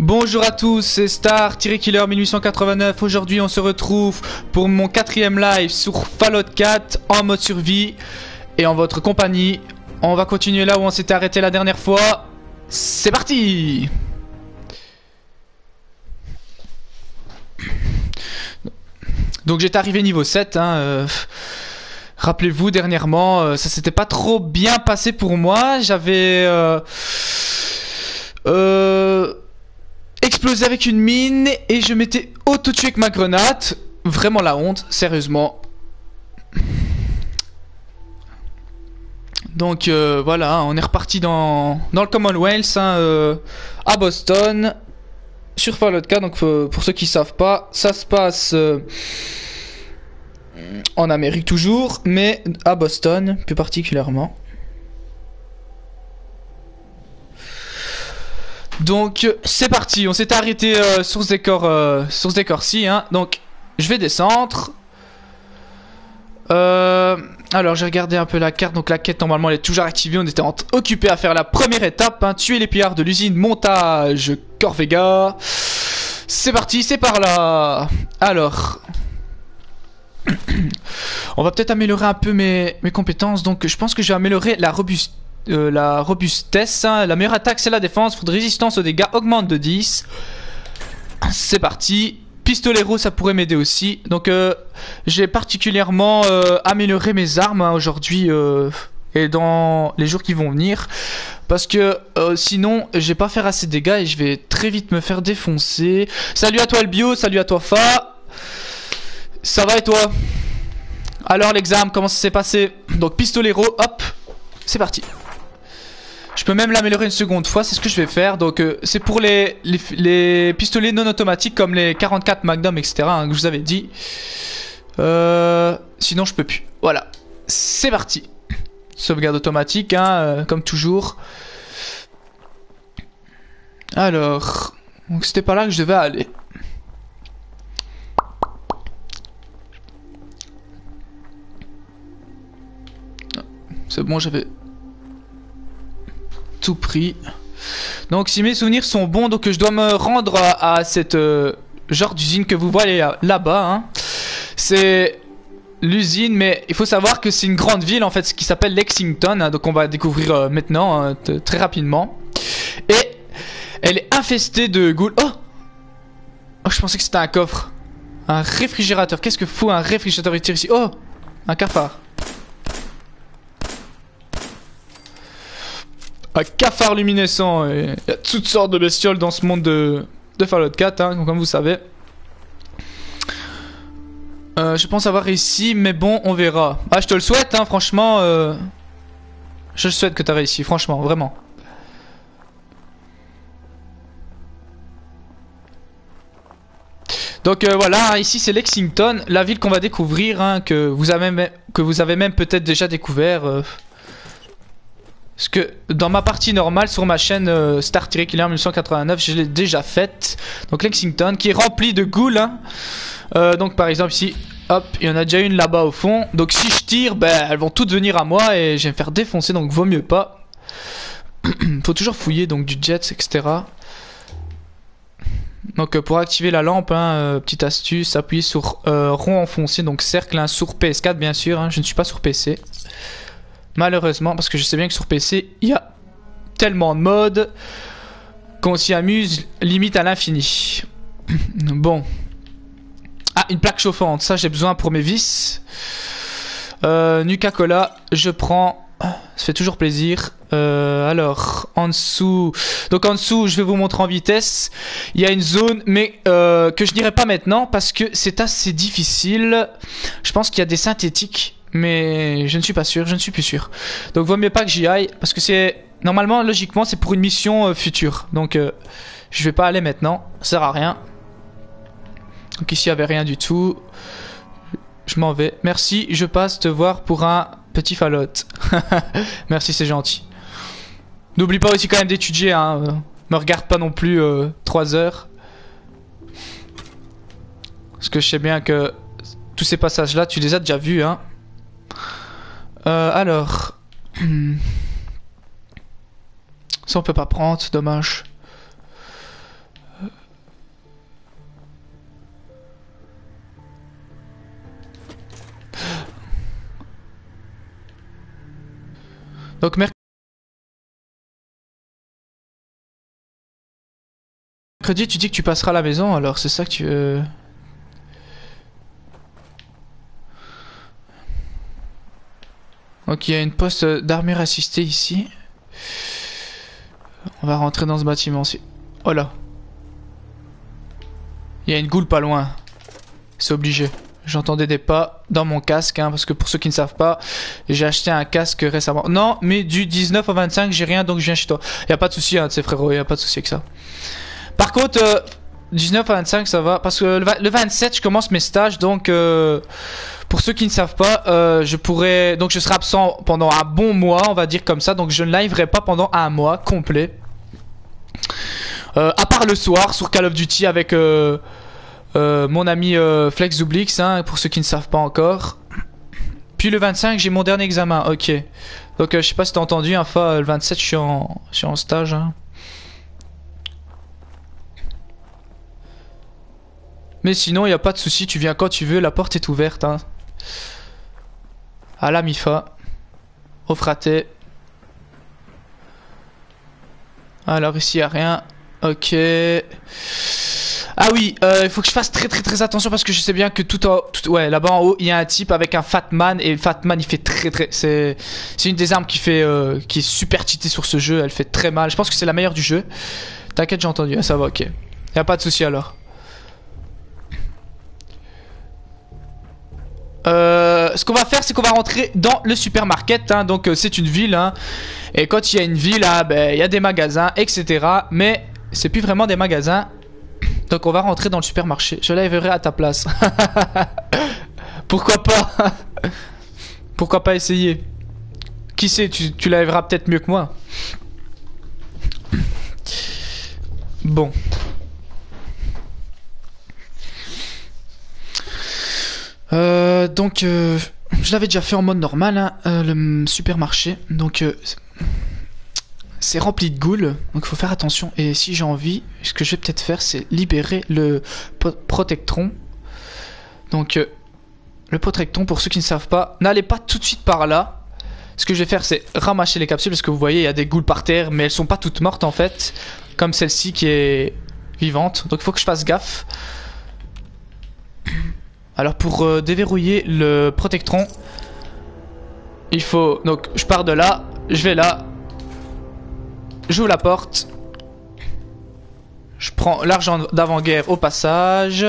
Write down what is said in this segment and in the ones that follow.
Bonjour à tous, c'est Star-Killer 1889. Aujourd'hui on se retrouve pour mon 4ème live sur Fallout 4 en mode survie et en votre compagnie. On va continuer là où on s'était arrêté la dernière fois. C'est parti! Donc j'étais arrivé niveau 7 hein, rappelez-vous dernièrement ça s'était pas trop bien passé pour moi. J'avais explosé avec une mine et je m'étais auto-tué avec ma grenade. Vraiment la honte, sérieusement. Donc voilà, on est reparti dans le Commonwealth hein, à Boston sur Fallout 4. Donc pour ceux qui savent pas, ça se passe en Amérique toujours, mais à Boston plus particulièrement. Donc c'est parti, on s'était arrêté sur ce décor-ci hein. Donc je vais descendre. Alors j'ai regardé un peu la carte. Donc la quête normalement elle est toujours activée. On était occupé à faire la première étape hein, tuer les pillards de l'usine montage Corvega. C'est parti, c'est par là. Alors on va peut-être améliorer un peu mes compétences. Donc je pense que je vais améliorer la robustesse hein. La meilleure attaque c'est la défense. Faute de résistance aux dégâts augmente de 10. C'est parti. Pistolero ça pourrait m'aider aussi. Donc j'ai particulièrement amélioré mes armes hein, aujourd'hui et dans les jours qui vont venir. Parce que sinon je vais pas faire assez de dégâts et je vais très vite me faire défoncer. Salut à toi le bio, salut à toi Fa. Ça va et toi? Alors l'examen, comment ça s'est passé? Donc pistolero, hop, c'est parti. Je peux même l'améliorer une seconde fois, c'est ce que je vais faire. Donc c'est pour les pistolets non automatiques comme les 44 Magnum etc hein, que je vous avais dit. Sinon je peux plus. Voilà, c'est parti. Sauvegarde automatique hein, comme toujours. Alors, donc c'était pas là que je devais aller. C'est bon, j'avais tout pris. Donc si mes souvenirs sont bons, donc je dois me rendre à cette genre d'usine que vous voyez là-bas hein. C'est l'usine, mais il faut savoir que c'est une grande ville en fait, ce qui s'appelle Lexington hein, donc on va découvrir maintenant hein, très rapidement. Et elle est infestée de ghouls. Oh, je pensais que c'était un coffre. Un réfrigérateur. Qu'est-ce que fout un réfrigérateur ici? Oh, un cafard. Un cafard luminescent. Il y a toutes sortes de bestioles dans ce monde de Fallout 4 hein, comme vous savez. Je pense avoir réussi, mais bon, on verra. Ah, je te le souhaite, hein, franchement. Je le souhaite que tu as réussi, franchement, vraiment. Donc voilà, ici c'est Lexington, la ville qu'on va découvrir, hein, que vous avez même peut-être déjà découvert. Parce que dans ma partie normale sur ma chaîne Star-Killer 1989, je l'ai déjà faite. Donc Lexington qui est rempli de ghouls hein. Donc par exemple ici, hop, il y en a déjà une là-bas au fond. Donc si je tire, ben elles vont toutes venir à moi et je vais me faire défoncer, donc vaut mieux pas. Faut toujours fouiller donc du jet etc. Donc pour activer la lampe, hein, petite astuce, appuyez sur rond enfoncé, donc cercle hein, sur PS4 bien sûr hein, je ne suis pas sur PC. Malheureusement, parce que je sais bien que sur PC, il y a tellement de modes qu'on s'y amuse limite à l'infini. Bon. Ah, une plaque chauffante, ça j'ai besoin pour mes vis. Nuka-Cola, je prends. Ça fait toujours plaisir. Alors, en dessous. Donc en dessous, je vais vous montrer en vitesse. Il y a une zone, mais que je n'irai pas maintenant parce que c'est assez difficile. Je pense qu'il y a des synthétiques. Mais je ne suis pas sûr, je ne suis plus sûr. Donc vaut mieux pas que j'y aille. Parce que c'est... Normalement, logiquement, c'est pour une mission future. Donc je vais pas aller maintenant. Ça sert à rien. Donc ici, il n'y avait rien du tout. Je m'en vais. Merci, je passe te voir pour un petit Fallout. Merci, c'est gentil. N'oublie pas aussi quand même d'étudier. Hein. Me regarde pas non plus 3 heures. Parce que je sais bien que tous ces passages-là, tu les as déjà vus. Hein. Alors... Ça on peut pas prendre, dommage. Donc mercredi, tu dis que tu passeras à la maison, alors c'est ça que tu veux... Ok, il y a une poste d'armure assistée ici. On va rentrer dans ce bâtiment aussi. Oh là. Il y a une goule pas loin. C'est obligé. J'entendais des pas dans mon casque, hein, parce que pour ceux qui ne savent pas, j'ai acheté un casque récemment. Non, mais du 19 au 25, j'ai rien, donc je viens chez toi. Y a pas de souci, hein, tu sais frérot, y a pas de souci avec ça. Par contre, 19 à 25, ça va, parce que le 27, je commence mes stages, donc pour ceux qui ne savent pas, je pourrais, donc je serai absent pendant un bon mois, on va dire comme ça, donc je ne liverai pas pendant un mois complet. À part le soir sur Call of Duty avec mon ami Flex Doublix, hein, pour ceux qui ne savent pas encore. Puis le 25, j'ai mon dernier examen, ok. Donc je sais pas si t'as entendu, enfin le 27, je suis en stage. Hein. Mais sinon, il n'y a pas de souci, tu viens quand tu veux, la porte est ouverte. Hein. À la Mifa. Au fraté. Alors ici, il n'y a rien. Ok. Ah oui, il faut que je fasse très attention parce que je sais bien que ouais, là-bas en haut, il y a un type avec un Fatman. Et le Fatman, il fait c'est une des armes qui est super cheatée sur ce jeu. Elle fait très mal. Je pense que c'est la meilleure du jeu. T'inquiète, j'ai entendu. Ah, ça va, ok. Y a pas de souci alors. Ce qu'on va faire, c'est qu'on va rentrer dans le supermarket, hein, donc c'est une ville, hein, et quand il y a une ville, hein, ben, il y a des magasins, etc. Mais c'est plus vraiment des magasins, donc on va rentrer dans le supermarché. Je liverai à ta place. Pourquoi pas? Pourquoi pas essayer? Qui sait, tu liveras peut-être mieux que moi. Bon. Donc je l'avais déjà fait en mode normal, hein, le supermarché. Donc c'est rempli de ghouls, donc il faut faire attention. Et si j'ai envie, ce que je vais peut-être faire, c'est libérer le protectron. Donc le protectron, pour ceux qui ne savent pas, n'allez pas tout de suite par là. Ce que je vais faire, c'est ramasser les capsules, parce que vous voyez, il y a des ghouls par terre, mais elles sont pas toutes mortes en fait, comme celle-ci qui est vivante. Donc il faut que je fasse gaffe. Alors pour déverrouiller le protectron, il faut... Donc je pars de là, je vais là, j'ouvre la porte, je prends l'argent d'avant-guerre au passage,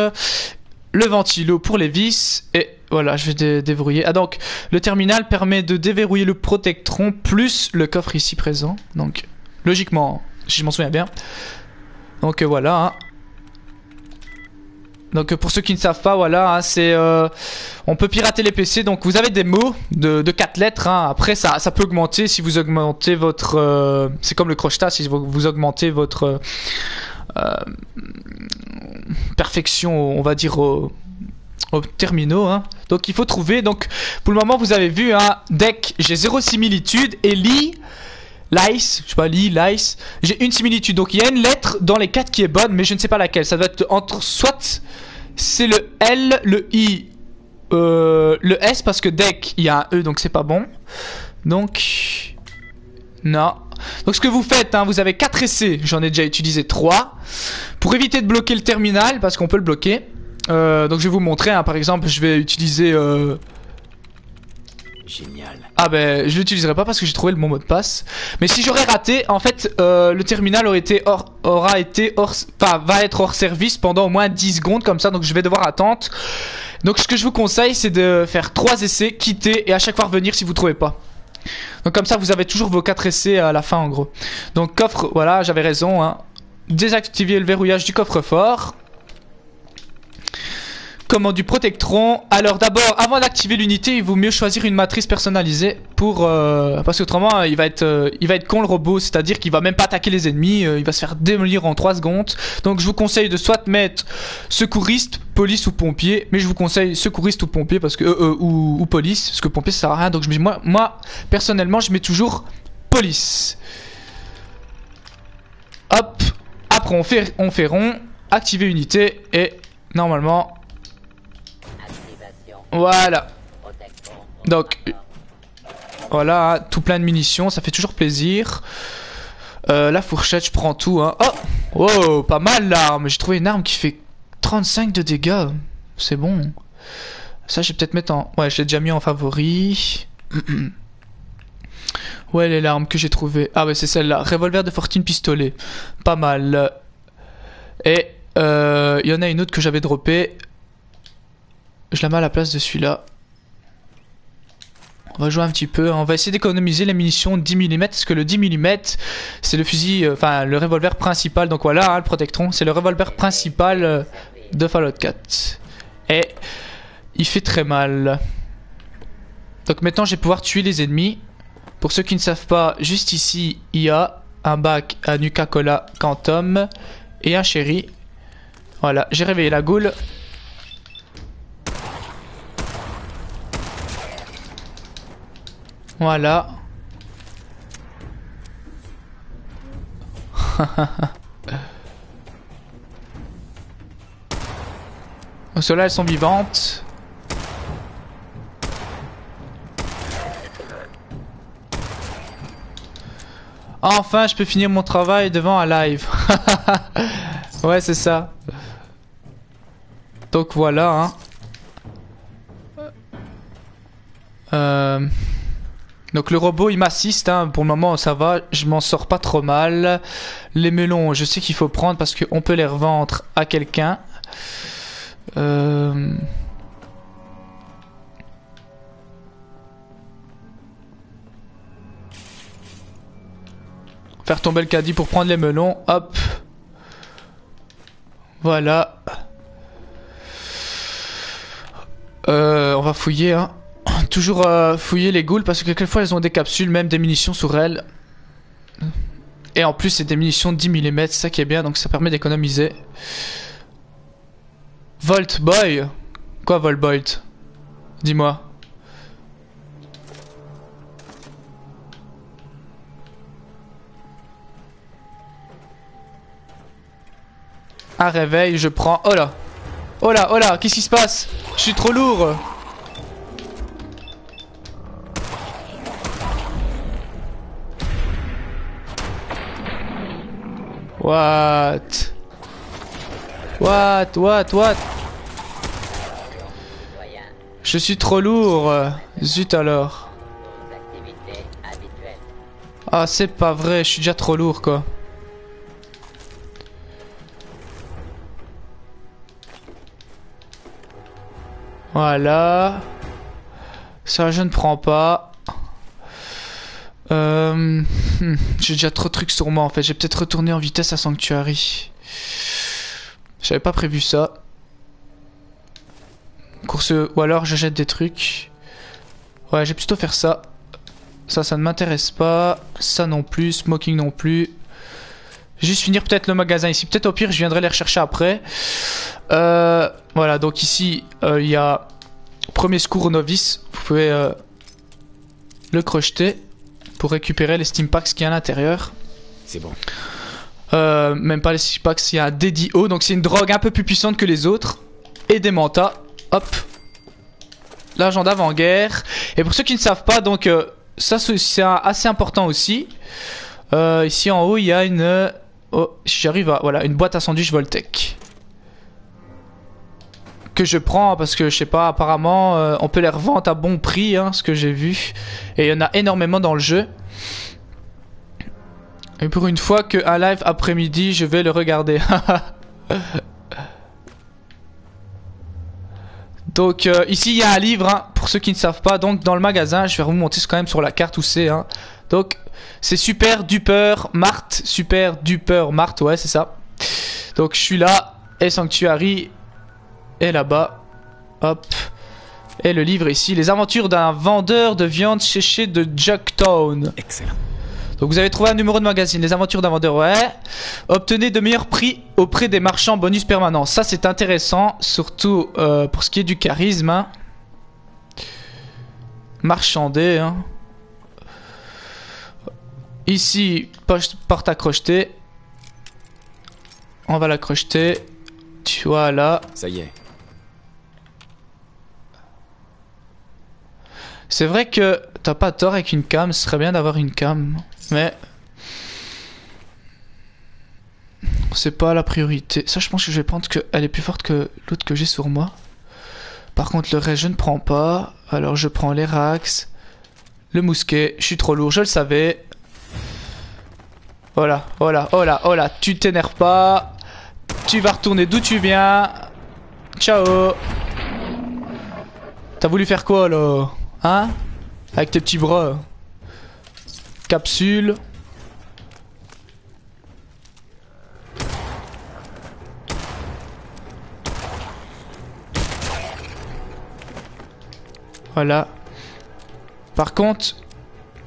le ventilo pour les vis, et voilà, je vais déverrouiller. Ah donc, le terminal permet de déverrouiller le protectron plus le coffre ici présent. Donc, logiquement, si je m'en souviens bien. Donc voilà, hein. Donc pour ceux qui ne savent pas, voilà, hein, c'est on peut pirater les PC. Donc vous avez des mots de 4 lettres, hein. Après ça peut augmenter si vous augmentez votre c'est comme le crochetat, si vous augmentez votre perfection, on va dire aux terminaux, hein. Donc il faut trouver, donc pour le moment vous avez vu, hein, deck, j'ai 0 similitude, et Lice, je sais pas, Lice, j'ai une similitude. Donc il y a une lettre dans les 4 qui est bonne, mais je ne sais pas laquelle. Ça doit être entre, soit c'est le L, le I, le S, parce que deck, il y a un E, donc c'est pas bon. Donc, non. Donc ce que vous faites, hein, vous avez 4 essais, j'en ai déjà utilisé 3. Pour éviter de bloquer le terminal, parce qu'on peut le bloquer. Donc je vais vous montrer, hein, par exemple, je vais utiliser... Génial. Ah ben je l'utiliserai pas parce que j'ai trouvé le bon mot de passe. Mais si j'aurais raté, en fait le terminal va être hors service pendant au moins 10 secondes comme ça. Donc je vais devoir attendre. Donc ce que je vous conseille, c'est de faire 3 essais, quitter et à chaque fois revenir si vous trouvez pas. Donc comme ça vous avez toujours vos 4 essais à la fin en gros. Donc coffre, voilà, j'avais raison, hein. Désactiver le verrouillage du coffre-fort. Commande du protectron. Alors d'abord, avant d'activer l'unité, il vaut mieux choisir une matrice personnalisée pour parce qu'autrement il va être con le robot, c'est-à-dire qu'il va même pas attaquer les ennemis, il va se faire démolir en 3 secondes. Donc je vous conseille de soit mettre secouriste, police ou pompier, mais je vous conseille secouriste ou pompier parce que ou police, parce que pompier ça sert à rien. Donc moi personnellement, je mets toujours police. Hop, après on fait rond, activer unité et normalement voilà. Donc Voilà, hein, tout plein de munitions, ça fait toujours plaisir. La fourchette, je prends tout. Hein. Oh, wow, pas mal l'arme. J'ai trouvé une arme qui fait 35 de dégâts. C'est bon. Ça, je vais peut-être mettre en... Ouais, je l'ai déjà mis en favori. Où elle est l'arme que j'ai trouvée? Ah ouais, c'est celle-là. Revolver de fortune pistolet. Pas mal. Et il y en a une autre que j'avais droppée. Je la mets à la place de celui-là. On va jouer un petit peu. On va essayer d'économiser les munitions 10 mm. Parce que le 10 mm, c'est le fusil... Enfin, le revolver principal. Donc voilà, hein, le Protectron. C'est le revolver principal de Fallout 4. Et il fait très mal. Donc maintenant, je vais pouvoir tuer les ennemis. Pour ceux qui ne savent pas, juste ici, il y a un bac à Nuka-Cola Quantum et un Cherry. Voilà, j'ai réveillé la goule. Voilà. Ceux-là, elles sont vivantes. Enfin, je peux finir mon travail devant un live. Ouais, c'est ça. Donc voilà. Hein. Donc le robot, il m'assiste. Hein. Pour le moment, ça va. Je m'en sors pas trop mal. Les melons, je sais qu'il faut prendre parce qu'on peut les revendre à quelqu'un. Faire tomber le caddie pour prendre les melons. Hop. Voilà. On va fouiller. Hein. Toujours fouiller les ghouls parce que quelquefois elles ont des capsules, même des munitions sur elles. Et en plus, c'est des munitions de 10 mm. C'est ça qui est bien. Donc ça permet d'économiser. Volt Boy. Quoi, Volt Boy? Dis-moi. Un réveil, je prends... Oh là! Oh là, oh là, qu'est-ce qui se passe? Je suis trop lourd! What? What? Je suis trop lourd. Zut alors. Ah, c'est pas vrai, je suis déjà trop lourd quoi. Voilà. Ça, je ne prends pas. J'ai déjà trop de trucs sur moi en fait. J'ai peut-être retourné en vitesse à Sanctuary. J'avais pas prévu ça. Course... Ou alors je jette des trucs. Ouais, j'ai plutôt faire ça. Ça ne m'intéresse pas. Ça non plus. Smoking non plus. Juste finir peut-être le magasin ici. Peut-être au pire, je viendrai les rechercher après. Voilà, donc ici, il y a premier secours aux novices. Vous pouvez le crocheter pour récupérer les Stimpaks qu'il y a à l'intérieur. C'est bon. Même pas les Stimpaks, il y a un DDO. Donc c'est une drogue un peu plus puissante que les autres. Et des mantas. Hop. L'agent d'avant-guerre. Et pour ceux qui ne savent pas, donc ça c'est assez important aussi. Ici en haut, il y a une... Oh, j'arrive à... Voilà, une boîte à sandwich Voltec. Que je prends parce que, je sais pas, apparemment, on peut les revendre à bon prix, hein, ce que j'ai vu. Et il y en a énormément dans le jeu. Et pour une fois qu'un live après-midi, je vais le regarder. Donc ici il y a un livre hein, pour ceux qui ne savent pas. Donc dans le magasin, je vais vous montrer quand même sur la carte où c'est. Hein. Donc c'est Super Duper Mart. Super Duper Mart, ouais c'est ça. Donc je suis là. Et Sanctuary est là-bas. Hop. Et le livre ici. Les aventures d'un vendeur de viande séchée de Jugtown. Excellent. Donc vous avez trouvé un numéro de magazine, les aventures d'un vendeur, ouais. Obtenez de meilleurs prix auprès des marchands bonus permanents. Ça c'est intéressant, surtout pour ce qui est du charisme. Hein. Marchander. Hein. Ici, porte à crocheter. On va la crocheter. Voilà. Ça y est. C'est vrai que t'as pas tort avec une cam, ce serait bien d'avoir une cam. Mais... c'est pas la priorité. Ça, je pense que je vais prendre qu'elle est plus forte que l'autre que j'ai sur moi. Par contre, le reste, je ne prends pas. Alors, je prends les Rax. Le mousquet. Je suis trop lourd, je le savais. Oh là, oh là, oh là, oh là. Tu t'énerves pas. Tu vas retourner d'où tu viens. Ciao. T'as voulu faire quoi, là? Hein? Avec tes petits bras. Capsule. Voilà. Par contre,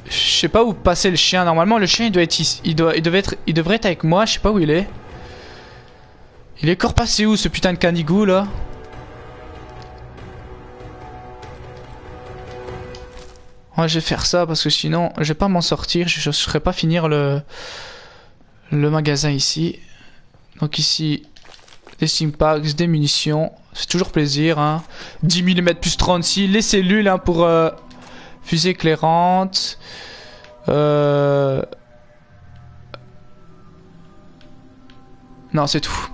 je sais pas où passer le chien. Normalement, le chien il doit être ici. Il devrait être avec moi. Je sais pas où il est. Il est encore passé où ce putain de canigou là? Ouais, je vais faire ça parce que sinon, je vais pas m'en sortir. Je ne saurais pas finir le magasin ici. Donc ici, des simpacks, des munitions. C'est toujours plaisir, hein. 10 mm plus 36. Les cellules, hein, pour fusée éclairante. Non, c'est tout.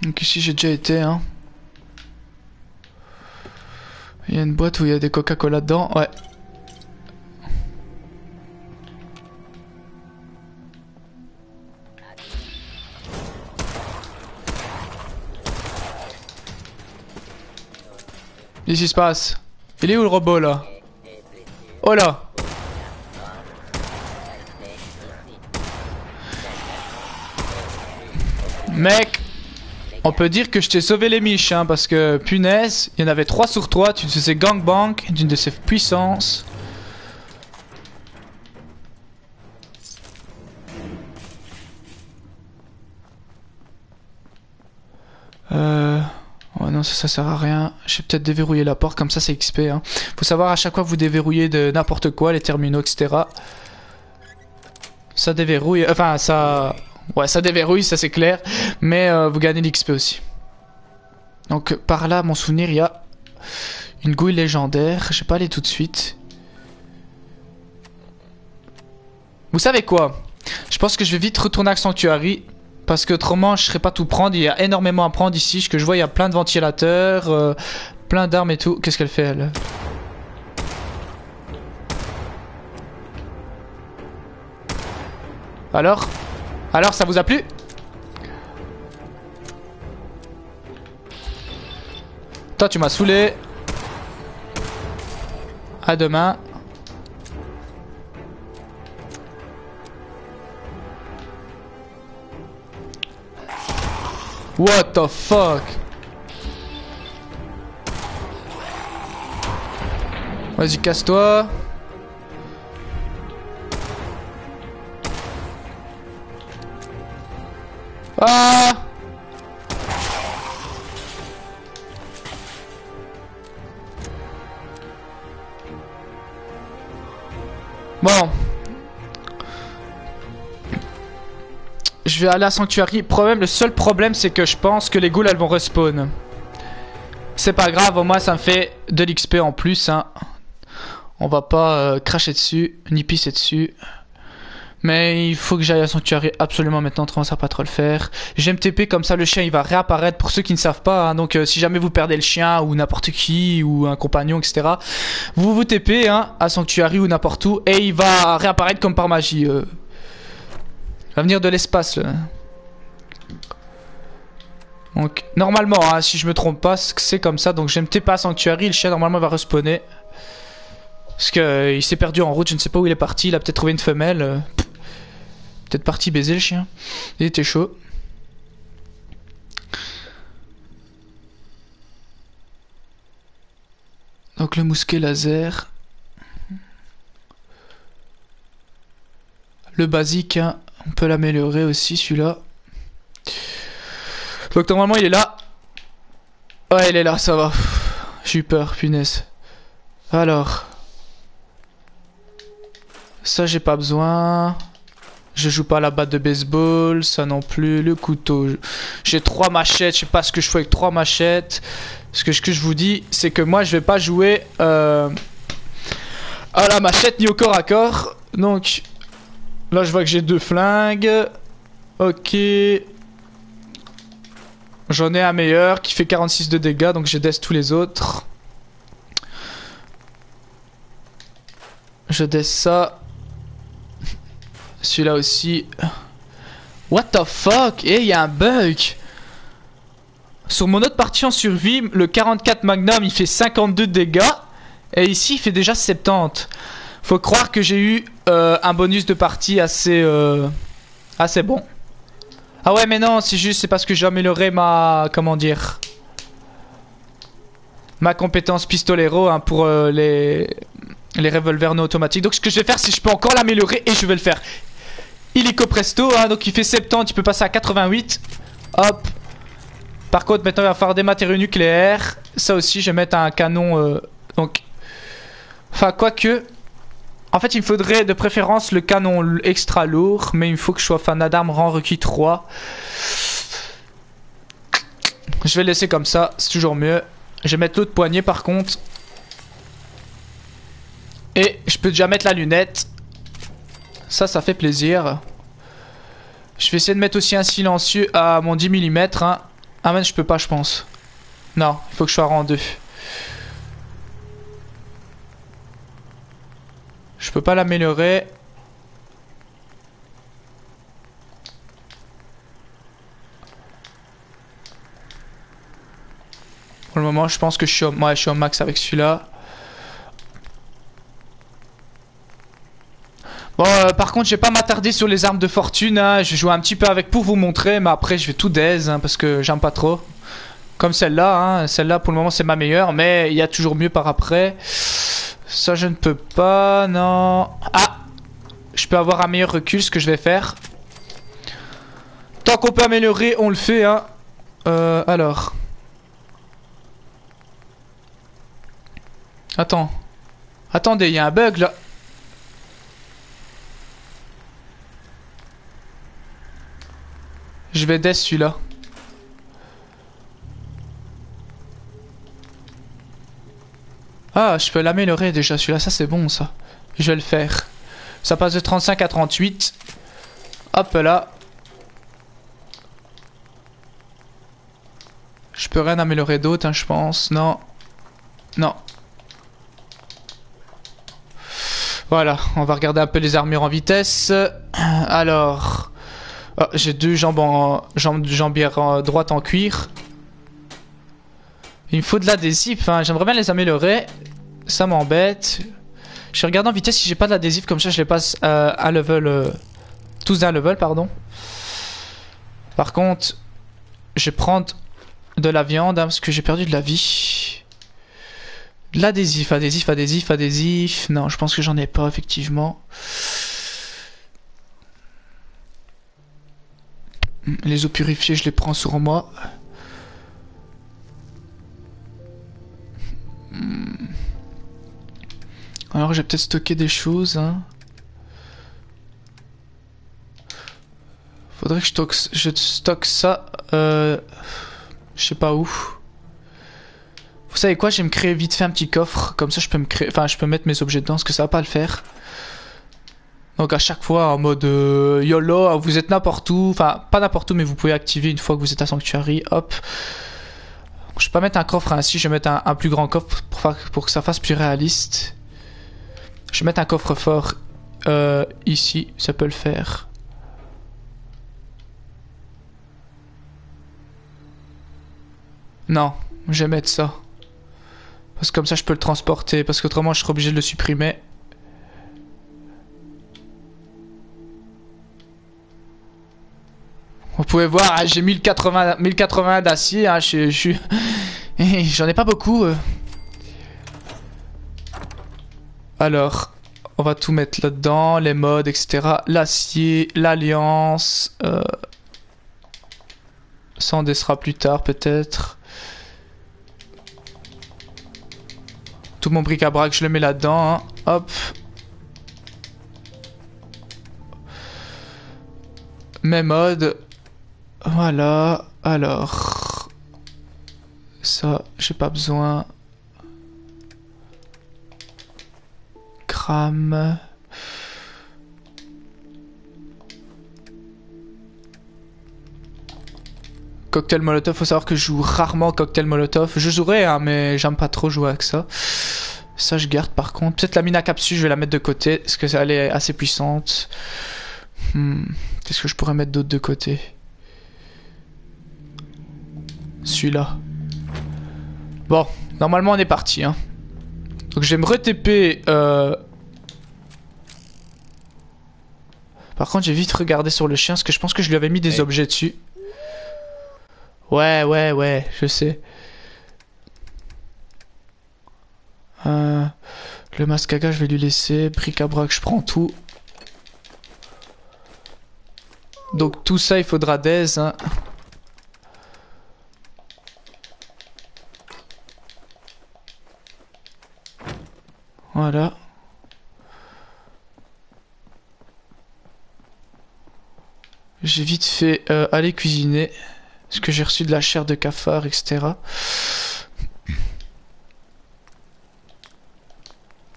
Donc ici, j'ai déjà été, hein. Il y a une boîte où il y a des Coca-Cola dedans. Ouais. Qu'est-ce qui se passe? Il est où le robot là? Oh là! Mec, on peut dire que je t'ai sauvé les miches, hein, parce que punaise, il y en avait 3 sur 3, tu te faisais gangbang d'une de ses puissances. Ouais, non, ça sert à rien. Je vais peut-être déverrouiller la porte, comme ça c'est XP. Hein. Faut savoir à chaque fois que vous déverrouillez de n'importe quoi, les terminaux, etc. Ça déverrouille, enfin ça... ouais, ça déverrouille, ça c'est clair. Mais vous gagnez l'XP aussi. Donc par là, mon souvenir, il y a une gouille légendaire. Je vais pas aller tout de suite. Vous savez quoi? Je pense que je vais vite retourner à Sanctuary. Parce que autrement je ne serais pas tout prendre. Il y a énormément à prendre ici. Ce que je vois, il y a plein de ventilateurs, plein d'armes et tout. Qu'est-ce qu'elle fait elle? Alors ça vous a plu? Toi tu m'as saoulé. À demain. What the fuck? Vas-y, casse-toi. Ah! Bon. Je vais aller à Sanctuary. Le seul problème, c'est que je pense que les ghouls, elles vont respawn. C'est pas grave, au moins ça me fait de l'XP en plus. Hein. On va pas cracher dessus, ni pisser dessus. Mais il faut que j'aille à Sanctuary absolument maintenant, autrement ça va pas trop le faire. J'aime TP, comme ça le chien il va réapparaître pour ceux qui ne savent pas. Hein. Donc si jamais vous perdez le chien ou n'importe qui ou un compagnon, etc. Vous TP hein, à Sanctuary ou n'importe où et il va réapparaître comme par magie. Il va venir de l'espace là. Donc normalement hein, si je me trompe pas c'est comme ça. Donc j'aime TP à Sanctuary, le chien normalement va respawner. Parce que il s'est perdu en route, je ne sais pas où il est parti. Il a peut-être trouvé une femelle. Peut-être parti baiser le chien. Il était chaud. Donc le mousquet laser. Le basique, hein, on peut l'améliorer aussi celui-là. Donc normalement il est là. Ouais il est là, ça va. J'ai eu peur, punaise. Alors. Ça j'ai pas besoin. Je joue pas à la batte de baseball, ça non plus. Le couteau. J'ai 3 machettes, je sais pas ce que je fais avec 3 machettes. Ce que je vous dis, c'est que moi je vais pas jouer à la machette ni au corps à corps. Donc là je vois que j'ai 2 flingues. Ok. J'en ai un meilleur qui fait 46 de dégâts, donc je death tous les autres. Je death ça. Celui-là aussi. What the fuck? Eh, il y a un bug. Sur mon autre partie en survie, le 44 Magnum il fait 52 de dégâts. Et ici il fait déjà 70. Faut croire que j'ai eu un bonus de partie assez bon. Ah ouais mais non, c'est parce que j'ai amélioré ma... Comment dire, ma compétence pistolero hein, pour les revolvers non automatiques. Donc ce que je vais faire, c'est que je peux encore l'améliorer et je vais le faire. Illico presto, hein, donc il fait 70, il peut passer à 88. Hop. Par contre, maintenant il va falloir des matériaux nucléaires. Ça aussi, je vais mettre un canon. Donc, enfin, quoique. En fait, il me faudrait de préférence le canon extra lourd. Mais il me faut que je sois fanat d'armes rang requis 3. Je vais le laisser comme ça, c'est toujours mieux. Je vais mettre l'autre poignée par contre. Et je peux déjà mettre la lunette. Ça fait plaisir. Je vais essayer de mettre aussi un silencieux à mon 10 mm. Hein. Ah mais je peux pas je pense. Non, il faut que je sois rang 2. Je peux pas l'améliorer. Pour le moment je pense que je suis au max avec celui-là. Bon, par contre, je vais pas m'attarder sur les armes de fortune. Hein. Je vais jouer un petit peu avec pour vous montrer, mais après, je vais tout daze hein, parce que j'aime pas trop. Comme celle-là. Hein. Celle-là, pour le moment, c'est ma meilleure, mais il y a toujours mieux par après. Ça, je ne peux pas. Non. Ah, je peux avoir un meilleur recul, ce que je vais faire. Tant qu'on peut améliorer, on le fait. Hein. Alors. Attends. Attendez, il y a un bug là. Je vais death celui-là. Ah, je peux l'améliorer déjà celui-là. Ça, c'est bon, ça. Je vais le faire. Ça passe de 35 à 38. Hop là. Je peux rien améliorer d'autre, hein, je pense. Non. Non. Voilà. On va regarder un peu les armures en vitesse. Alors... Oh, j'ai 2 jambières droites en cuir. Il me faut de l'adhésif, hein. J'aimerais bien les améliorer. Ça m'embête. Je regarde en vitesse si j'ai pas de l'adhésif, comme ça je les passe à level. Tous d'un level, pardon. Par contre, je vais prendre de la viande hein, parce que j'ai perdu de la vie. De l'adhésif, adhésif. Non, je pense que j'en ai pas, effectivement. Les eaux purifiées, je les prends sur moi. Alors, j'ai peut-être stocké des choses. Hein. Faudrait que je stocke ça. Je sais pas où. Vous savez quoi? Je vais me créer vite fait un petit coffre. Comme ça, je peux me créer. Enfin, je peux mettre mes objets dedans, parce que ça va pas le faire. Donc à chaque fois en mode YOLO, vous êtes n'importe où, enfin pas n'importe où mais vous pouvez activer une fois que vous êtes à Sanctuary, hop. Je vais pas mettre un coffre ainsi, je vais mettre un plus grand coffre pour que ça fasse plus réaliste. Je vais mettre un coffre fort ici, ça peut le faire. Non, je vais mettre ça. Parce que comme ça je peux le transporter, parce qu'autrement je serais obligé de le supprimer. Vous pouvez voir, j'ai 1080 d'acier, hein, j'en ai pas beaucoup. Alors, on va tout mettre là-dedans, les modes, etc. L'acier, l'alliance. Ça on descendra plus tard peut-être. Tout mon bric-à-brac, je le mets là-dedans. Hein. Hop. Mes modes. Voilà. Alors. Ça, j'ai pas besoin. Crame. Cocktail Molotov, faut savoir que je joue rarement Cocktail Molotov. Je jouerai, hein, mais j'aime pas trop jouer avec ça. Ça, je garde par contre. Peut-être la mine à capsule, je vais la mettre de côté, parce que elle est assez puissante. Qu'est-ce que je pourrais mettre d'autre de côté? Celui-là. Bon, normalement on est parti. Hein. Donc je vais me re-TP. Par contre, j'ai vite regardé sur le chien, parce que je pense que je lui avais mis des objets dessus. Ouais, je sais. Le masque à gaz, je vais lui laisser. Bric-à-brac, je prends tout. Donc tout ça, il faudra des. Hein. Voilà. J'ai vite fait aller cuisiner. Parce que j'ai reçu de la chair de cafard, etc.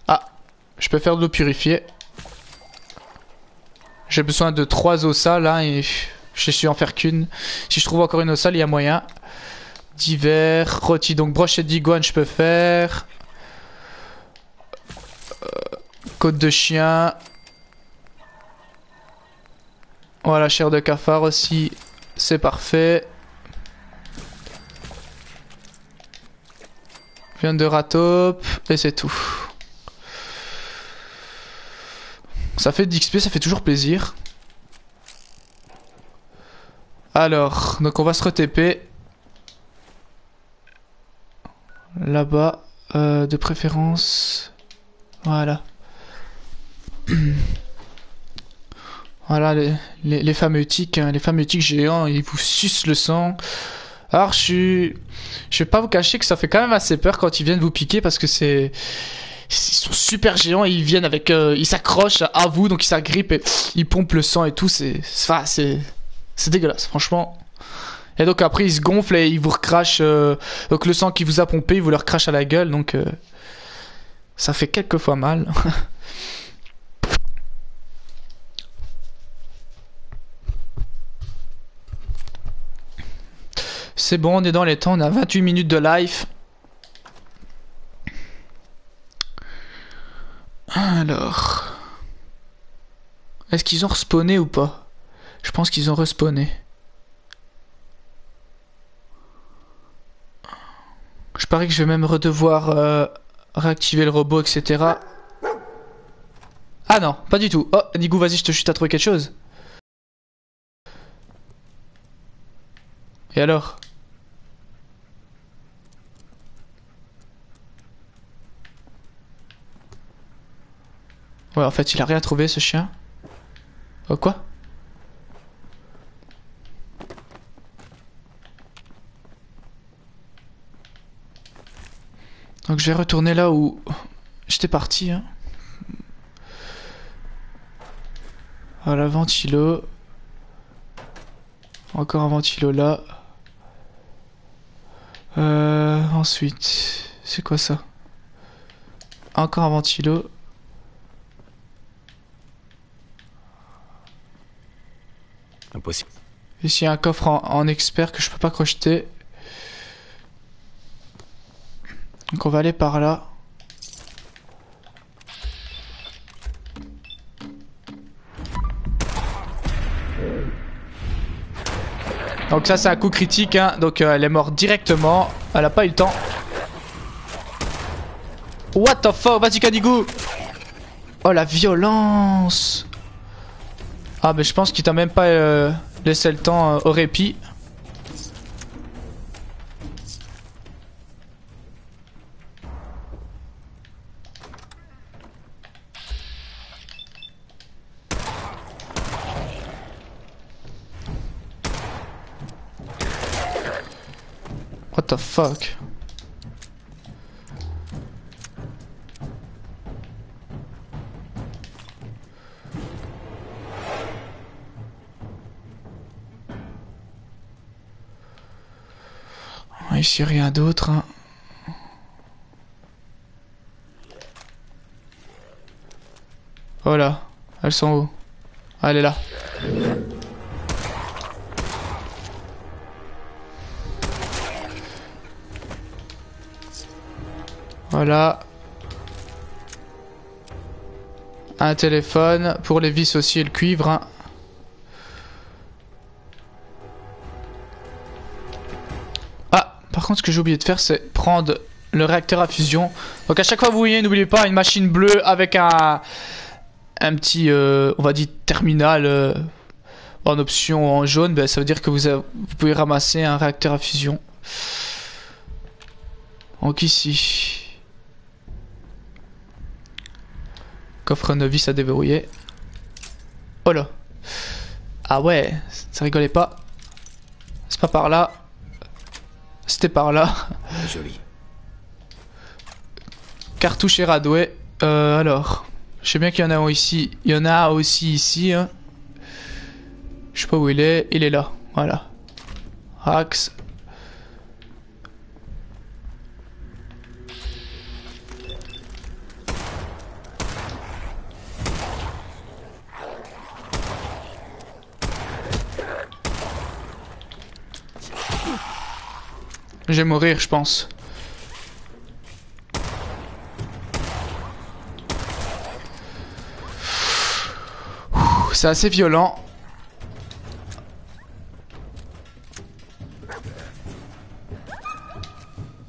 Ah, je peux faire de l'eau purifiée. J'ai besoin de 3 eaux sales hein, et je suis en faire qu'une. Si je trouve encore une eau sale, il y a moyen. Divers, rôti, donc brochette d'iguane, je peux faire. Côte de chien. Voilà, chair de cafard aussi. C'est parfait. Viande de ratope. Et c'est tout. Ça fait de l'XP, ça fait toujours plaisir. Alors, donc on va se re-TP. Là-bas, de préférence. Voilà. Voilà les fameux tics, hein, les fameux tics géants, ils vous sucent le sang. Alors je vais pas vous cacher que ça fait quand même assez peur quand ils viennent vous piquer parce que ils sont super géants et ils viennent avec, ils s'accrochent à vous donc ils s'agrippent et ils pompent le sang et tout, c'est dégueulasse franchement. Et donc après ils se gonflent et ils vous recrachent, donc le sang qui vous a pompé, ils vous le recrachent à la gueule donc ça fait quelques fois mal. C'est bon, on est dans les temps, on a 28 minutes de live. Alors... Est-ce qu'ils ont respawné ou pas? Je pense qu'ils ont respawné. Je parie que je vais même redevoir réactiver le robot, etc. Ah non, pas du tout. Oh, Nigou, vas-y, je te chute, t'as trouvé quelque chose? Et alors? Ouais, en fait, il a rien trouvé, ce chien. Oh, quoi? Donc, je vais retourner là où j'étais parti. Hein. Voilà, ventilo. Encore un ventilo là. Ensuite, c'est quoi ça? Encore un ventilo. Impossible. Ici, il y a un coffre en expert que je peux pas crocheter. Donc, on va aller par là. Donc ça c'est un coup critique hein. Donc elle est morte directement. Elle a pas eu le temps. What the fuck? Vas-y Kanigou. Oh la violence. Ah mais je pense qu'il t'a même pas laissé le temps au répit. What the fuck? Ici rien d'autre. Hein. Oh là, elles sont où? Ah, elle est là. Voilà. Un téléphone pour les vis aussi et le cuivre. Hein. Ah, par contre, ce que j'ai oublié de faire, c'est prendre le réacteur à fusion. Donc à chaque fois que vous voyez, n'oubliez pas une machine bleue avec un petit, on va dire, terminal en option en jaune. Ben, ça veut dire que vous pouvez ramasser un réacteur à fusion. Donc ici. Coffre novice à déverrouiller. Oh là. Ah ouais, ça rigolait pas. C'est pas par là. C'était par là. Joli. Cartouche et radouet. Alors. Je sais bien qu'il y en a un ici. Il y en a aussi ici. Hein. Je sais pas où il est. Il est là. Voilà. Axe. Je vais mourir, je pense. C'est assez violent.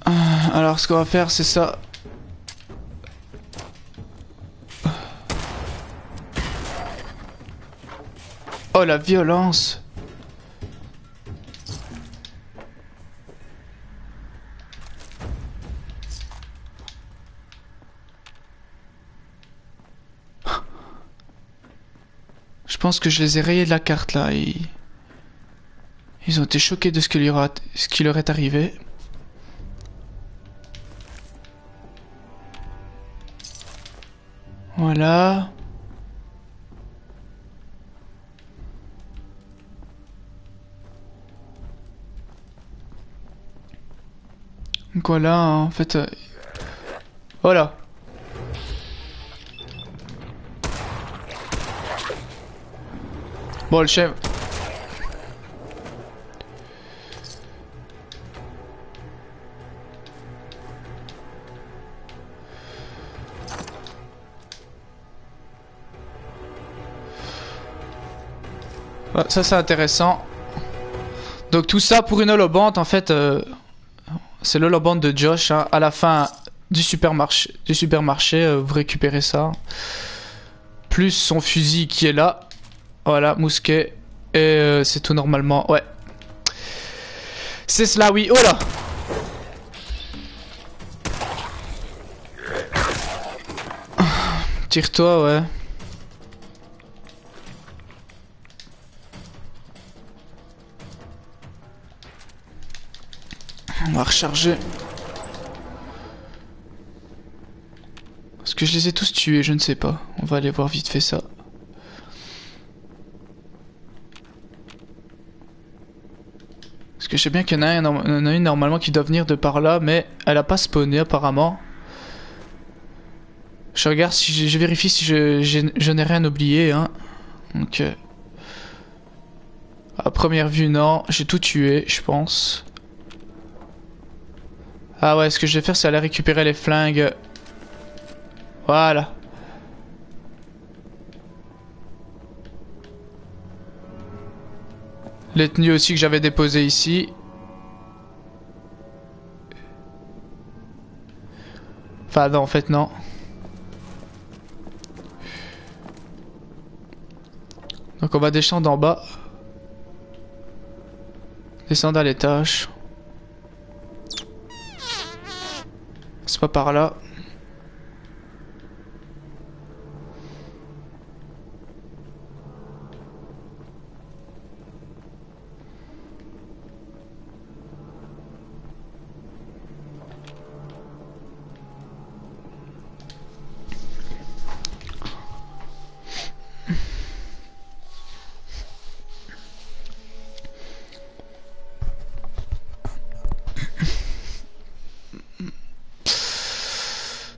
Alors, ce qu'on va faire, c'est ça. Oh, la violence. Je pense que je les ai rayés de la carte là. Ils ont été choqués de ce qui leur est arrivé. Voilà. Donc voilà, en fait... Voilà. Bon, le chef... Ah, ça c'est intéressant. Donc tout ça pour une holoband en fait... c'est l'holoband de Josh. Hein. À la fin du supermarché, vous récupérez ça. Plus son fusil qui est là. Voilà, mousquet. Et c'est tout normalement. Ouais. C'est cela, oui. Oh là! Tire-toi, ouais. On va recharger. Est-ce que je les ai tous tués? Je ne sais pas. On va aller voir vite fait ça. Parce que je sais bien qu'il y en a une normalement qui doit venir de par là, mais elle a pas spawné apparemment. Je regarde si je vérifie si je n'ai rien oublié. Hein. Donc, à première vue, non. J'ai tout tué, je pense. Ah ouais, ce que je vais faire, c'est aller récupérer les flingues. Voilà. Les tenues aussi que j'avais déposées ici. Enfin non, en fait non. Donc on va descendre en bas. Descendre à l'étage. C'est pas par là.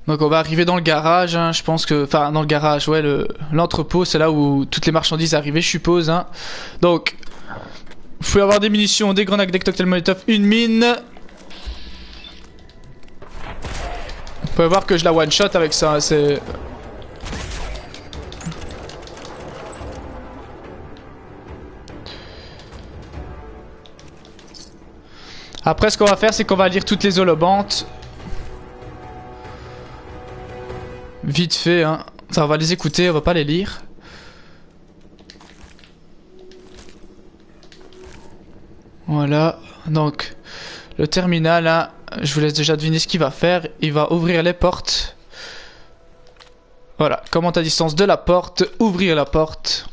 Donc on va arriver dans le garage, hein, je pense que... Enfin, dans le garage, ouais, l'entrepôt, c'est là où toutes les marchandises arrivent, je suppose. Hein. Donc, vous pouvez avoir des munitions, des grenades, des cocktails Molotov, une mine. Vous pouvez voir que je la one-shot avec ça, hein, c'est... Après, ce qu'on va faire, c'est qu'on va lire toutes les holobantes. Vite fait, hein. Ça, on va les écouter, on va pas les lire. Voilà. Donc, le terminal, hein, je vous laisse déjà deviner ce qu'il va faire. Il va ouvrir les portes. Voilà. Commande à distance de la porte. Ouvrir la porte.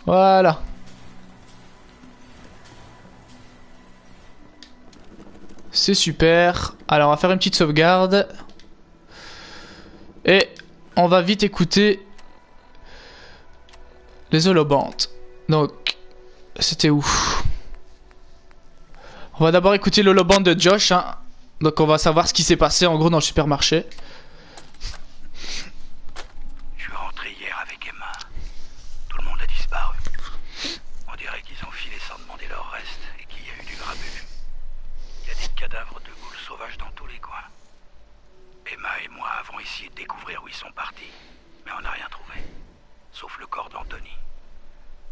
Voilà. C'est super. Alors on va faire une petite sauvegarde. Et on va vite écouter les holobantes. Donc, c'était où? On va d'abord écouter l'holobante de Josh. Hein. Donc on va savoir ce qui s'est passé en gros dans le supermarché. Je suis rentré hier avec Emma. Tout le monde a disparu. On dirait qu'ils ont filé sans demander leur reste et qu'il y a eu du grabuge. Il y a des cadavres de ghouls sauvages dans tous les coins. Emma et moi avons essayé de découvrir où ils sont partis, mais on n'a rien trouvé. Sauf le corps d'Anthony.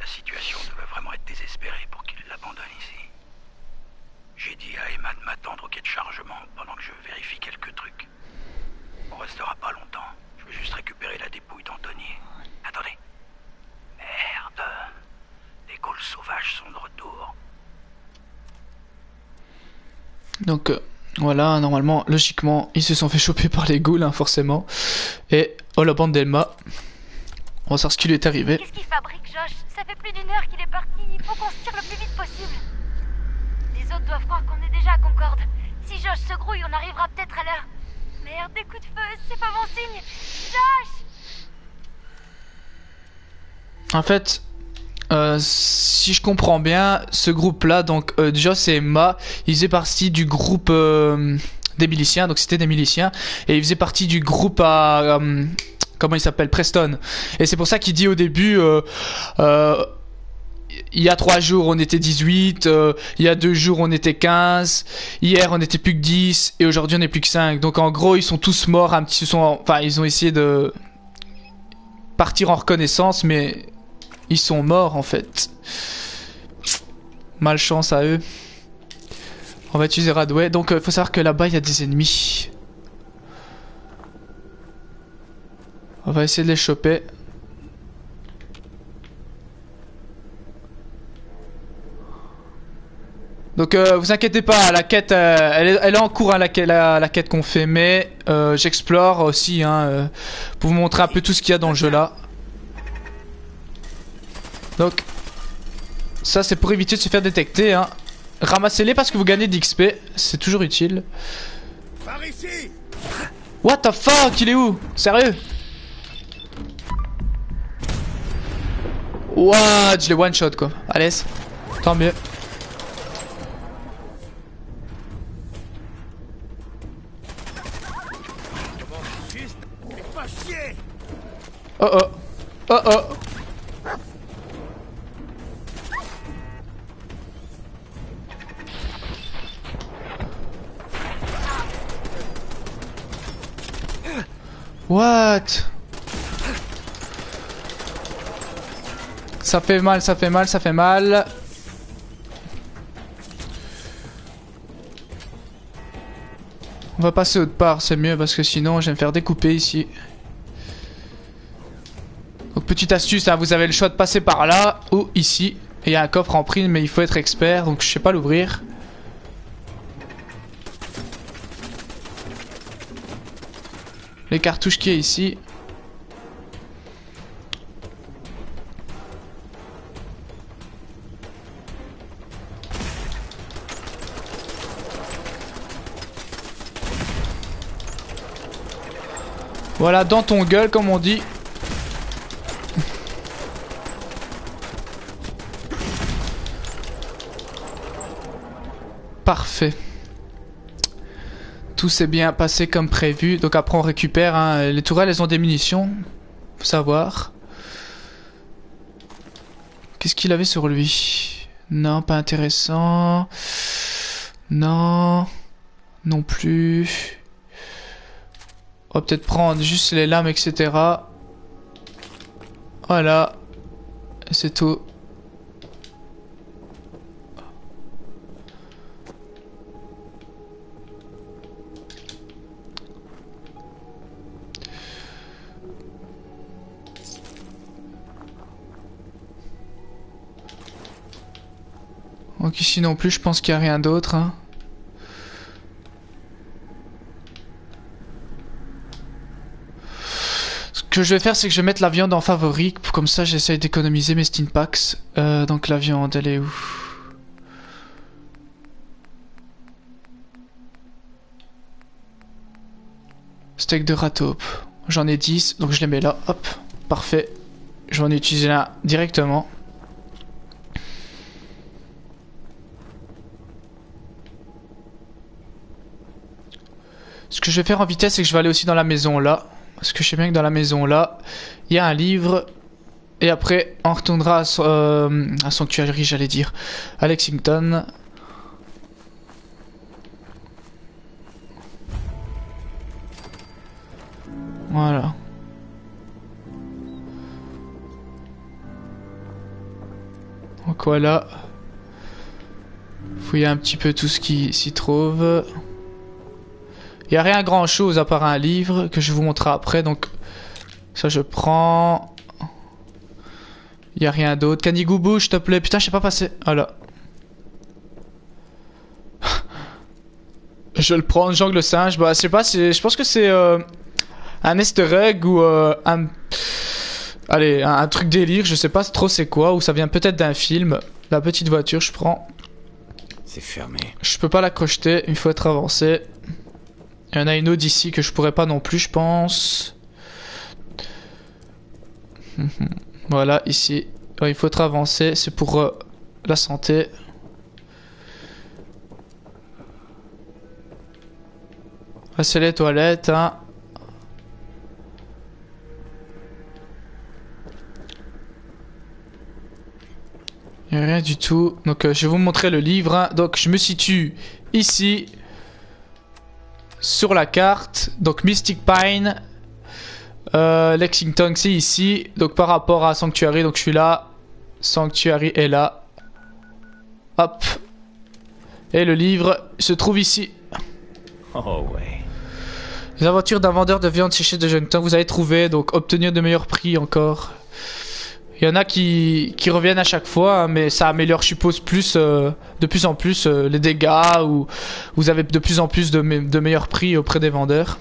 La situation devait vraiment être désespérée pour qu'il l'abandonne ici. J'ai dit à Emma de m'attendre au quai de chargement pendant que je vérifie quelques trucs. On restera pas longtemps. Je veux juste récupérer la dépouille d'Anthony. Attendez. Merde. Les ghouls sauvages sont de retour. Donc voilà, normalement, logiquement, ils se sont fait choper par les ghouls, hein, forcément. Et holobante d'Emma. On va savoir ce qui lui est arrivé. Qu'est-ce qu'il fabrique, Josh? Ça fait plus d'une heure qu'il est parti. Il faut qu'on se tire le plus vite possible. Les autres doivent croire qu'on est déjà à Concorde. Si Josh se grouille, on arrivera peut-être à l'heure. Merde, des coups de feu, c'est pas bon signe. Josh! En fait, si je comprends bien, ce groupe-là, donc Josh et Emma, ils faisaient partie du groupe des miliciens, donc c'était des miliciens, et ils faisaient partie du groupe à... comment il s'appelle? Preston. Et c'est pour ça qu'il dit au début... il y a 3 jours on était 18, il y a 2 jours on était 15, hier on était plus que 10 et aujourd'hui on est plus que 5. Donc en gros ils sont tous morts un petit, enfin ils ont essayé de partir en reconnaissance mais ils sont morts en fait. Malchance à eux. On va utiliser Radway. Donc faut savoir que là-bas il y a des ennemis. On va essayer de les choper. Donc vous inquiétez pas, la quête, elle est en cours, hein, la quête qu'on fait, mais j'explore aussi, hein, pour vous montrer un peu tout ce qu'il y a dans le jeu là. Donc, ça c'est pour éviter de se faire détecter. Hein. Ramassez-les parce que vous gagnez d'XP, c'est toujours utile. Par ici. What the fuck, il est où? Sérieux? What? Je l'ai one shot quoi. Allez, tant mieux. Oh oh. Oh oh. What? Ça fait mal, ça fait mal, ça fait mal. On va passer autre part, c'est mieux parce que sinon je vais me faire découper ici. Donc petite astuce, hein, vous avez le choix de passer par là ou ici. Et il y a un coffre en prime mais il faut être expert donc je sais pas l'ouvrir. Les cartouches qui est ici. Voilà, dans ton gueule comme on dit. parfait. Tout s'est bien passé comme prévu. Donc après on récupère, hein. Les tourelles elles ont des munitions. Faut savoir. Qu'est-ce qu'il avait sur lui? Non, pas intéressant. Non. Non plus. On va peut-être prendre juste les lames, etc. Voilà. C'est tout. Donc ici non plus, je pense qu'il n'y a rien d'autre. Hein. Ce que je vais faire, c'est que je vais mettre la viande en favori. Comme ça, j'essaye d'économiser mes steam packs. Donc la viande, elle est où? Steak de rat taupe. J'en ai 10, donc je les mets là. Hop, parfait. Je vais en utiliser un directement. Ce que je vais faire en vitesse, c'est que je vais aller aussi dans la maison là. Parce que je sais bien que dans la maison là, il y a un livre. Et après, on retournera à Sanctuary, j'allais dire. À Lexington. Voilà. Donc voilà. Fouiller un petit peu tout ce qui s'y trouve. Il n'y a rien grand chose à part un livre que je vous montrerai après. Donc ça je prends. Il n'y a rien d'autre. Canigou, s'il te plaît. Putain, je sais pas passer. Voilà. Je vais le prendre, Jean le singe. Bah, je sais pas, je pense que c'est un easter egg ou allez, un truc délire. Je sais pas trop c'est quoi. Ou ça vient peut-être d'un film. La petite voiture, je prends. C'est fermé. Je peux pas la crocheter. Il faut être avancé. Il y en a une autre ici que je pourrais pas non plus, je pense. Voilà, ici. Il faut être avancé. C'est pour la santé. Là, c'est les toilettes, hein. Il n'y a rien du tout. Donc, je vais vous montrer le livre. Hein. Donc, je me situe ici. Sur la carte. Donc, Mystic Pine. Lexington, c'est ici. Donc, par rapport à Sanctuary. Donc, je suis là. Sanctuary est là. Hop. Et le livre se trouve ici. Oh ouais. Les aventures d'un vendeur de viande séchée de Jungtown. Vous avez trouvé. Donc, obtenir de meilleurs prix encore. Il y en a qui reviennent à chaque fois, hein, mais ça améliore, je suppose, de plus en plus les dégâts, ou vous avez de plus en plus de meilleurs prix auprès des vendeurs.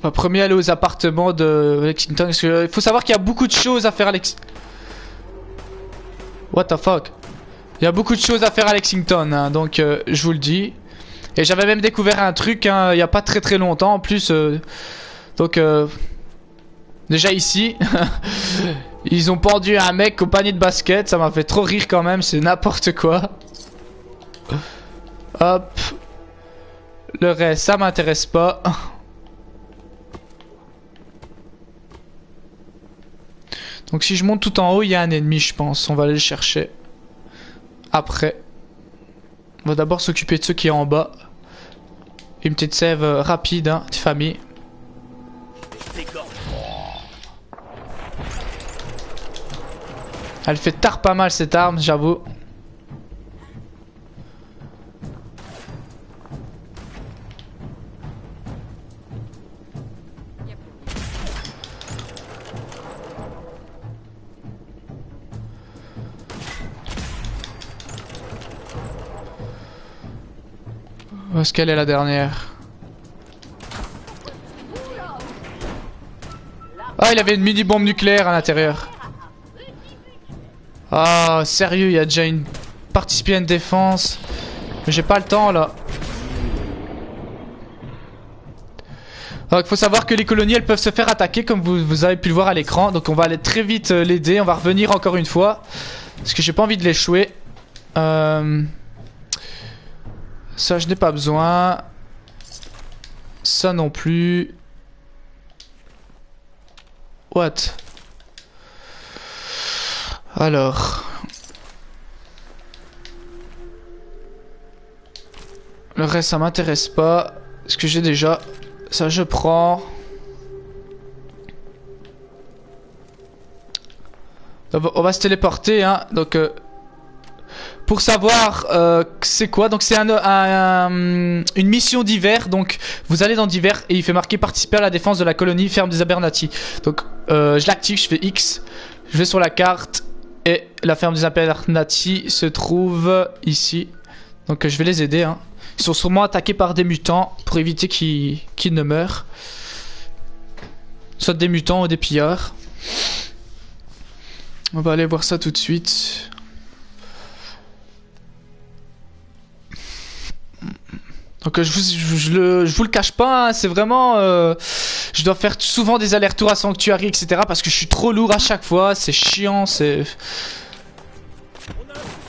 On va premier aller aux appartements de Lexington, parce qu'il faut savoir qu'il y a beaucoup de choses à faire à Lexington. What the fuck? Il y a beaucoup de choses à faire à Lexington, hein, donc je vous le dis. Et j'avais même découvert un truc hein, il n'y a pas très longtemps en plus. Donc déjà ici, ils ont pendu un mec au panier de basket. Ça m'a fait trop rire quand même, c'est n'importe quoi. Hop. Le reste, ça m'intéresse pas. Donc si je monte tout en haut, il y a un ennemi, je pense. On va aller le chercher. Après. On va d'abord s'occuper de ceux qui sont en bas. Une petite sève rapide, hein, de famille. Elle fait tard pas mal cette arme, j'avoue. Où est-ce qu'elle est la dernière? Ah, il avait une mini bombe nucléaire à l'intérieur. Ah, sérieux, il y a déjà une participant de défense. Mais j'ai pas le temps là. Donc il faut savoir que les colonies elles peuvent se faire attaquer comme vous avez pu le voir à l'écran. Donc on va aller très vite l'aider, on va revenir encore une fois. Parce que j'ai pas envie de l'échouer. Ça je n'ai pas besoin. Ça non plus. What? Alors. Le reste ça m'intéresse pas. Ce que j'ai déjà. Ça je prends. On va se téléporter hein. Donc pour savoir c'est quoi. Donc c'est une mission d'hiver. Donc vous allez dans d'hiver et il fait marquer participer à la défense de la colonie ferme des Abernathy. Donc je l'active, je fais X. Je vais sur la carte. Et la ferme des Abernathy se trouve ici. Donc je vais les aider hein. Ils sont sûrement attaqués par des mutants pour éviter qu'ils ne meurent. Soit des mutants ou des pillards. On va aller voir ça tout de suite. Donc je vous le cache pas, hein, c'est vraiment... je dois faire souvent des allers-retours à Sanctuary, etc. Parce que je suis trop lourd à chaque fois, c'est chiant, c'est...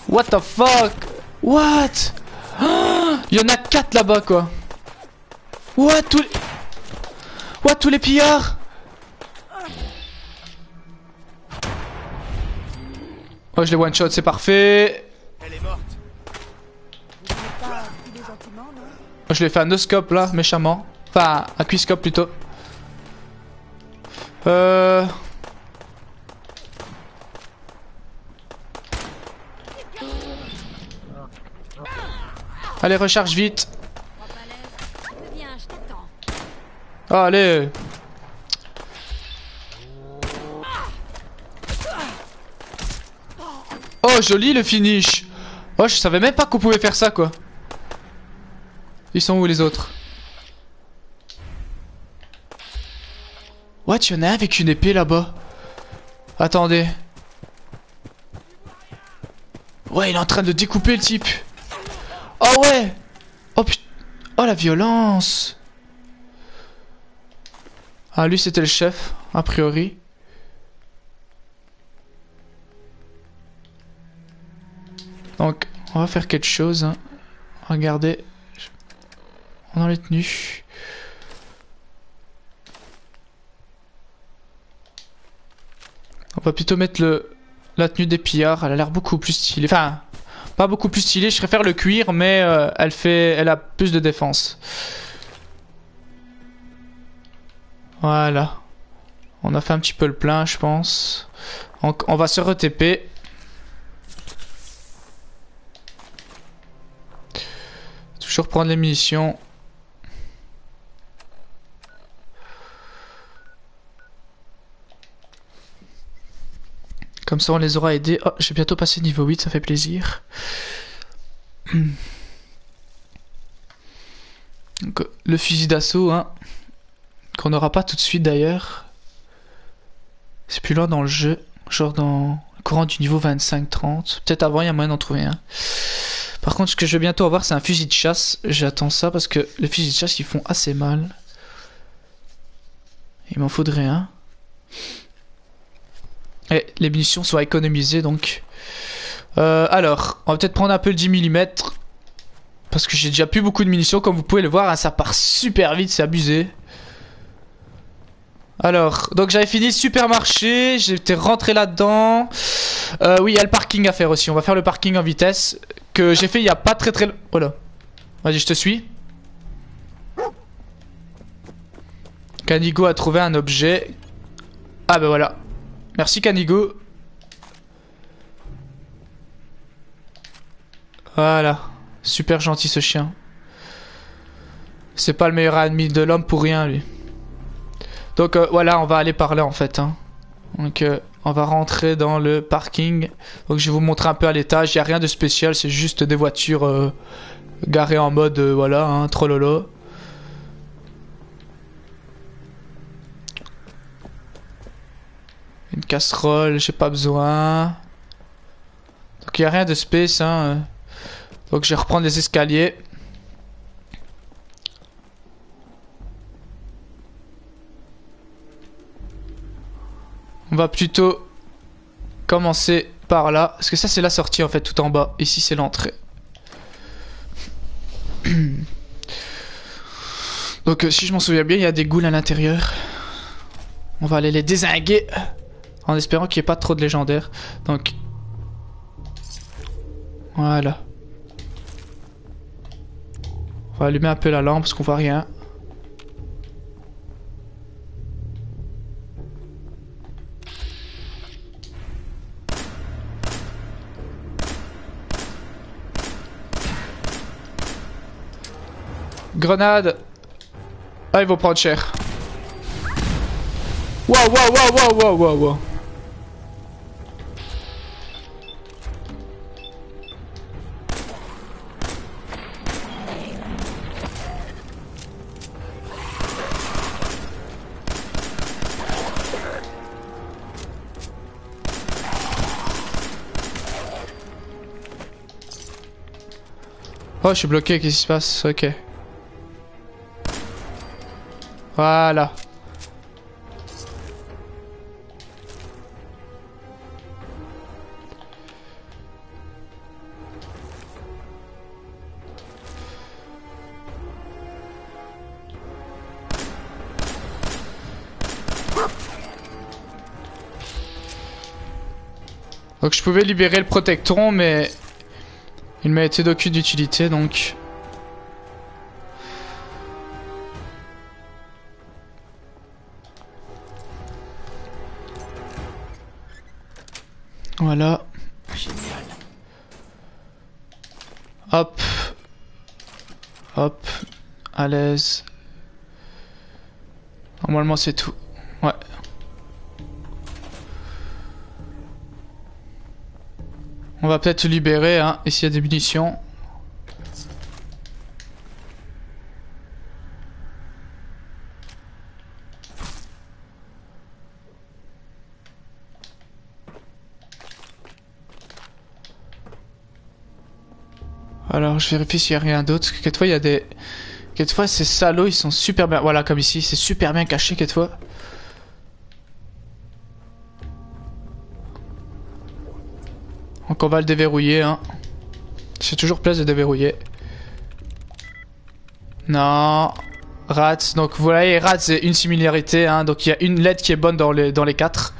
What the fuck? What? Il y en a 4 là-bas quoi. What? Tous les pillards? Oh je les one shot, c'est parfait. Elle est morte. Oh, je lui ai fait un no-scope là, méchamment. Enfin, un quick-scope plutôt. Allez, recharge vite. Allez. Oh, joli le finish. Oh, je savais même pas qu'on pouvait faire ça, quoi. Ils sont où les autres? What, y'en a un avec une épée là-bas. Attendez. Ouais, il est en train de découper le type. Oh ouais. Oh putain. Oh la violence. Ah, lui c'était le chef, a priori. Donc, on va faire quelque chose. Hein. Regardez. On a les tenues. On va plutôt mettre la tenue des pillards. Elle a l'air beaucoup plus stylée. Enfin, pas beaucoup plus stylée. Je préfère le cuir, mais elle a plus de défense. Voilà. On a fait un petit peu le plein, je pense. Donc, on va se re-TP. Toujours prendre les munitions. Comme ça on les aura aidés. Oh, j'ai bientôt passé niveau 8, ça fait plaisir. Donc, le fusil d'assaut, hein, qu'on n'aura pas tout de suite d'ailleurs. C'est plus loin dans le jeu. Genre dans le courant du niveau 25-30. Peut-être avant il y a moyen d'en trouver un. Par contre ce que je vais bientôt avoir c'est un fusil de chasse. J'attends ça parce que les fusils de chasse ils font assez mal. Il m'en faudrait un. Et les munitions soient économisées donc. Alors, on va peut-être prendre un peu le 10 mm. Parce que j'ai déjà plus beaucoup de munitions. Comme vous pouvez le voir, hein, ça part super vite, c'est abusé. Alors, donc j'avais fini le supermarché. J'étais rentré là-dedans. Oui, il y a le parking à faire aussi. On va faire le parking en vitesse. Que j'ai fait il y a pas très longtemps. Voilà. Vas-y, je te suis. Canigo a trouvé un objet. Ah ben voilà. Merci Canigo. Voilà. Super gentil ce chien. C'est pas le meilleur ennemi de l'homme pour rien lui. Donc voilà, on va aller par là en fait. Hein. Donc on va rentrer dans le parking. Donc je vais vous montrer un peu à l'étage. Il n'y a rien de spécial, c'est juste des voitures garées en mode voilà, hein, trollolo. Une casserole, j'ai pas besoin. Donc il n'y a rien de space. Hein. Donc je vais reprendre les escaliers. va plutôt commencer par là. Parce que ça c'est la sortie en fait tout en bas. Ici c'est l'entrée. Donc si je m'en souviens bien, il y a des ghouls à l'intérieur. On va aller les dézinguer. En espérant qu'il n'y ait pas trop de légendaires. Donc... Voilà. On va allumer un peu la lampe parce qu'on voit rien. Grenade. Ah, ils vont prendre cher. Waouh, waouh, waouh, waouh, waouh, waouh, waouh. Oh, je suis bloqué, qu'est-ce qui se passe? Ok. Voilà. Donc je pouvais libérer le protectron, mais il m'a été d'aucune utilité, donc... Voilà. Génial. Hop. Hop. À l'aise. Normalement c'est tout. Ouais. On va peut-être se libérer, hein, ici il y a des munitions. Alors je vérifie s'il n'y a rien d'autre. Parce que quelquefois il y a des... Quelquefois ces salauds ils sont super bien... Voilà comme ici, c'est super bien caché quelquefois. Donc on va le déverrouiller, hein. J'ai toujours place de déverrouiller. Non. Rats. Donc vous voyez, rats c'est une similarité, hein. Donc il y a une lettre qui est bonne dans les 4.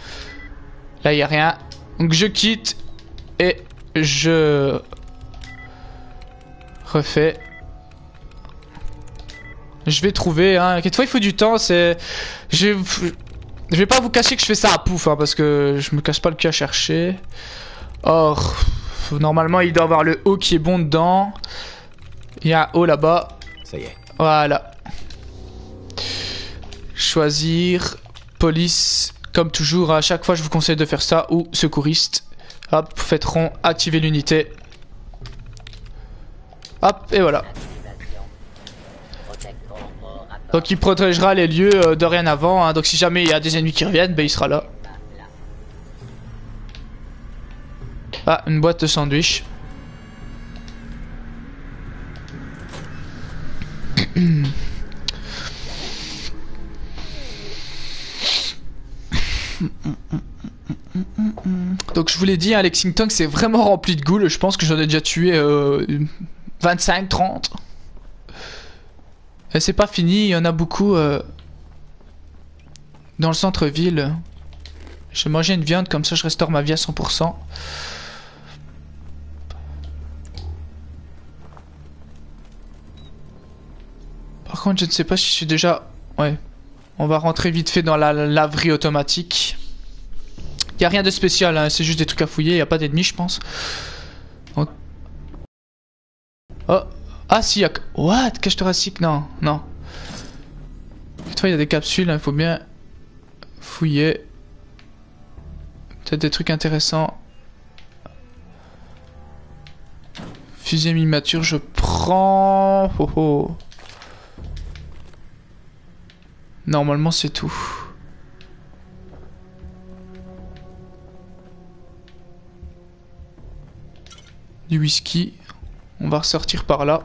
Là il n'y a rien. Donc je quitte et je refais. Je vais trouver, hein. Quelquefois il faut du temps, c'est... Je vais pas vous cacher que je fais ça à pouf, hein, parce que je me casse pas le cul à chercher. Or, normalement il doit avoir le haut qui est bon dedans. Il y a un haut là-bas. Ça y est. Voilà. Choisir. Police. Comme toujours, à chaque fois je vous conseille de faire ça. Ou secouriste. Hop, faites rond, activez l'unité. Hop, et voilà. Donc il protégera les lieux dorénavant, hein. Donc si jamais il y a des ennemis qui reviennent, ben il sera là. Ah, une boîte de sandwich. Donc je vous l'ai dit, hein, Lexington c'est vraiment rempli de ghouls. Je pense que j'en ai déjà tué 25, 30. Et c'est pas fini, il y en a beaucoup dans le centre-ville. Je vais manger une viande, comme ça je restaure ma vie à 100%. Par contre, je ne sais pas si je suis déjà... Ouais. On va rentrer vite fait dans la laverie automatique. Il n'y a rien de spécial, hein, c'est juste des trucs à fouiller, il n'y a pas d'ennemis, je pense. Donc... Oh. Ah si, il y a... What? Cage thoracique? Non, non. Toutefois, il y a des capsules, il faut bien fouiller. Peut-être des trucs intéressants. Fusée miniature, je prends... Oh oh. Normalement, c'est tout. Du whisky. On va ressortir par là.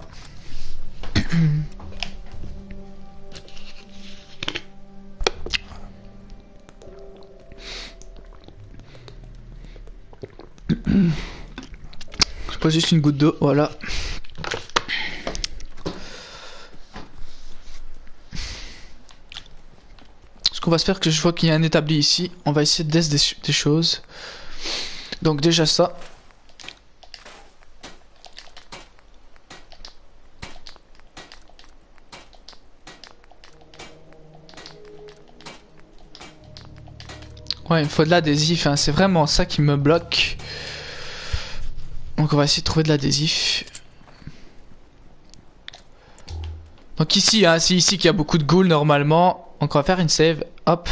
Je pose juste une goutte d'eau, voilà. Ce qu'on va se faire, que je vois qu'il y a un établi ici, on va essayer de tester des choses. Donc déjà ça. Ouais, il me faut de l'adhésif, hein. C'est vraiment ça qui me bloque. Donc on va essayer de trouver de l'adhésif. Donc ici, hein, c'est ici qu'il y a beaucoup de ghouls normalement. Donc on va faire une save, hop.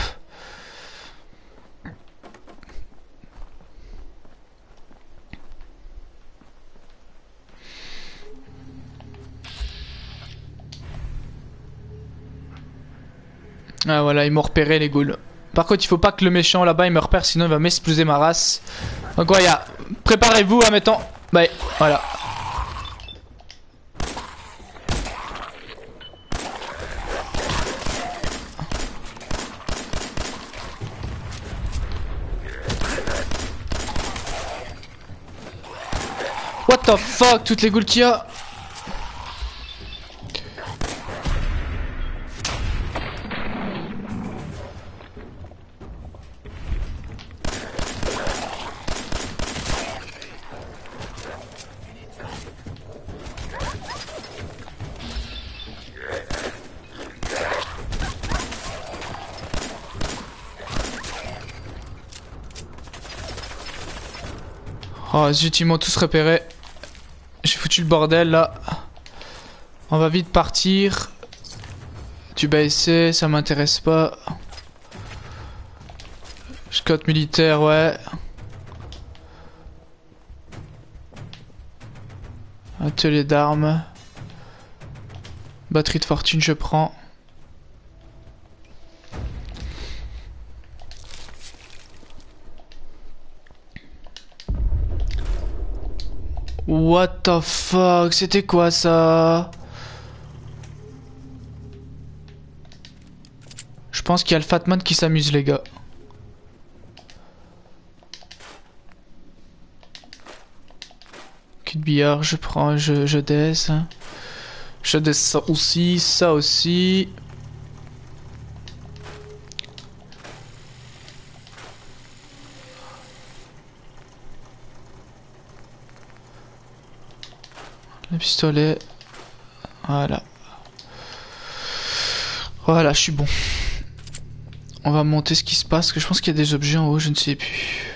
Ah voilà, ils m'ont repéré les ghouls. Par contre, il faut pas que le méchant là-bas il me repère, sinon il va m'exploser ma race. Donc voilà, préparez-vous à mettre en... Bah, voilà. What the fuck, toutes les ghouls qu'il y a. Oh zut, ils m'ont tous repéré. J'ai foutu le bordel là. On va vite partir. Tu baissais, ça m'intéresse pas. Scout militaire, ouais. Atelier d'armes. Batterie de fortune, je prends. What the fuck, c'était quoi ça? Je pense qu'il y a le Fatman qui s'amuse les gars. Cul de billard, je prends, je laisse. Je laisse ça aussi, ça aussi. Le pistolet. Voilà. Voilà, je suis bon. On va monter ce qui se passe, que je pense qu'il y a des objets en haut, je ne sais plus.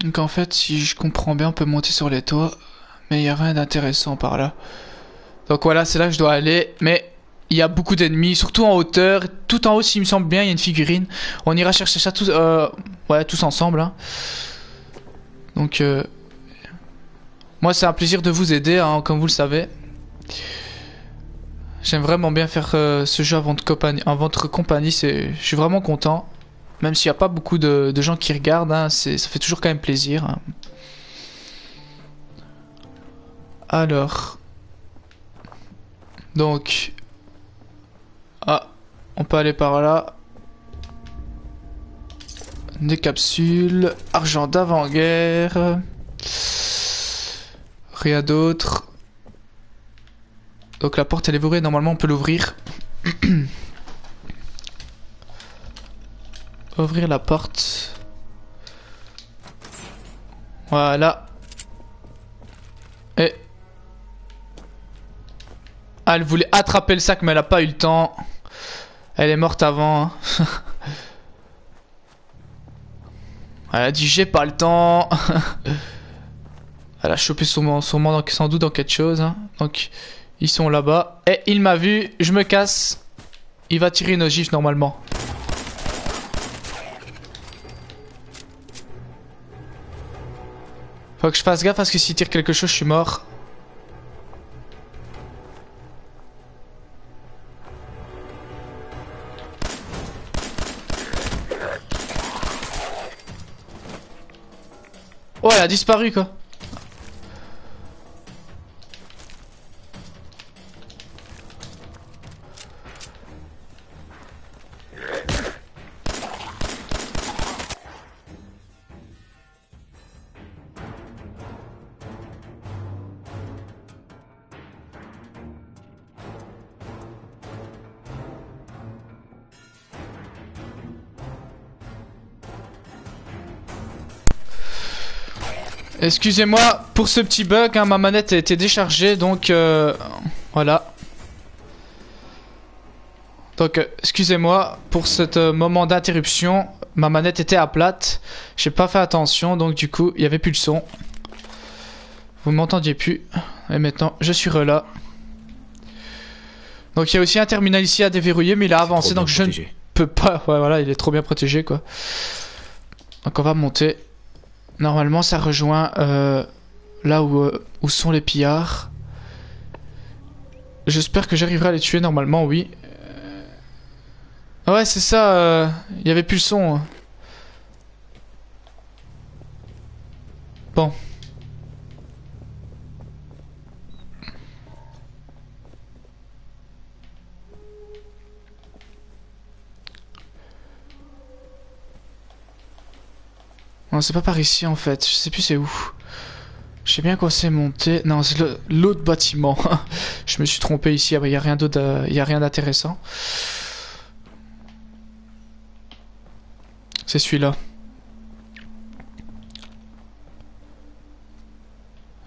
Donc en fait, si je comprends bien, on peut monter sur les toits, mais il n'y a rien d'intéressant par là. Donc voilà, c'est là que je dois aller, mais il y a beaucoup d'ennemis, surtout en hauteur. Tout en haut, s'il me semble bien, il y a une figurine. On ira chercher ça tous, ouais, tous ensemble. Hein. Donc, moi, c'est un plaisir de vous aider, hein, comme vous le savez. J'aime vraiment bien faire ce jeu en votre compagnie. Je suis vraiment content. Même s'il n'y a pas beaucoup de gens qui regardent, hein, ça fait toujours quand même plaisir. Hein. Alors. Donc. Ah, on peut aller par là. Des capsules. Argent d'avant-guerre. Rien d'autre. Donc la porte elle est verrouillée, normalement on peut l'ouvrir. Ouvrir la porte. Voilà. Et... Ah, elle voulait attraper le sac mais elle a pas eu le temps. Elle est morte avant. Hein. Elle a dit j'ai pas le temps. Elle a chopé sûrement sans doute dans quelque chose. Hein. Donc ils sont là-bas. Et il m'a vu, je me casse. Il va tirer une ogive normalement. Faut que je fasse gaffe parce que s'il tire quelque chose, je suis mort. a disparu quoi. Excusez-moi pour ce petit bug, hein, ma manette a été déchargée, donc voilà. Donc excusez-moi pour ce moment d'interruption, ma manette était à plate, j'ai pas fait attention, donc du coup il y avait plus le son. Vous m'entendiez plus, et maintenant je suis là. Donc il y a aussi un terminal ici à déverrouiller, mais il a avancé, donc je ne peux pas. Ouais voilà, il est trop bien protégé quoi. Donc on va monter. Normalement ça rejoint là où sont les pillards. J'espère que j'arriverai à les tuer normalement, oui. Ouais c'est ça, il y avait plus le son. Bon. Non, c'est pas par ici en fait, je sais plus c'est où. Je sais bien qu'on s'est monté. Non, c'est l'autre bâtiment. Je me suis trompé ici, il n'y a rien d'autre, il y a rien d'intéressant. C'est celui-là.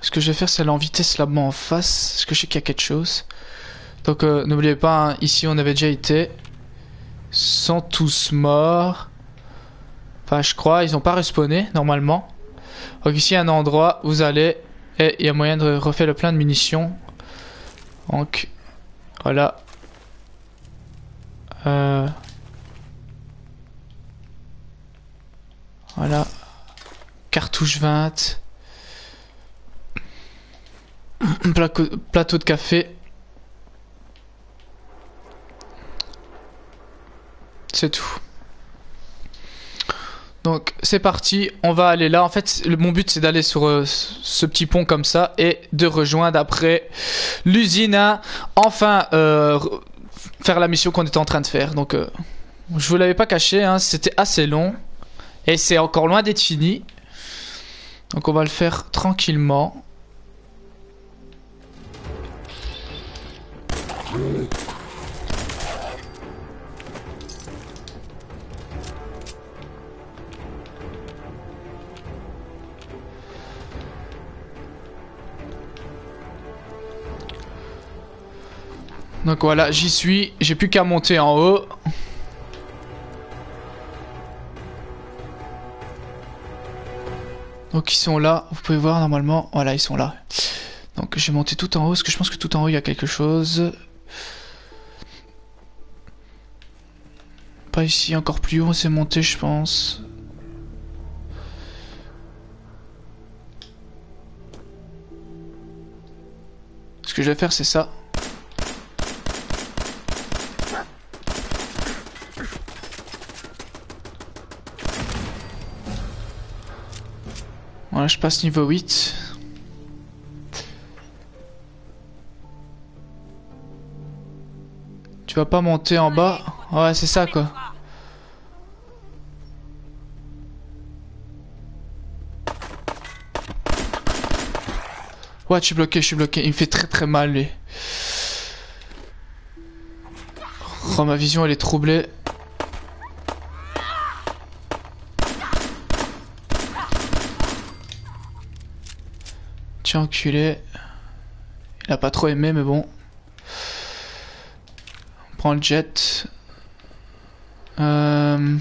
Ce que je vais faire, c'est aller en vitesse là-bas en face. Parce que je sais qu'il y a quelque chose. Donc n'oubliez pas, hein, ici on avait déjà été. Ils sont tous morts. Enfin, je crois, ils n'ont pas respawné, normalement. Donc ici, il y a un endroit où vous allez, et il y a moyen de refaire le plein de munitions. Donc, voilà. Voilà. Cartouche 20. Plateau de café. C'est tout. Donc c'est parti, on va aller là. En fait mon but c'est d'aller sur ce petit pont comme ça et de rejoindre après l'usine à enfin faire la mission qu'on était en train de faire. Donc je vous l'avais pas caché, hein, c'était assez long et c'est encore loin d'être fini. Donc on va le faire tranquillement. Donc voilà, j'y suis, j'ai plus qu'à monter en haut. Donc ils sont là, vous pouvez voir normalement, voilà ils sont là. Donc j'ai monté tout en haut, parce que je pense que tout en haut il y a quelque chose. Pas ici, encore plus haut, c'est monté je pense. Ce que je vais faire c'est ça. Voilà, je passe niveau 8. Tu vas pas monter en bas? Ouais, c'est ça quoi. Ouais, je suis bloqué. Il me fait très mal lui. Oh, ma vision elle est troublée. Tiens, enculé. Il a pas trop aimé, mais bon. On prend le jet. Vraiment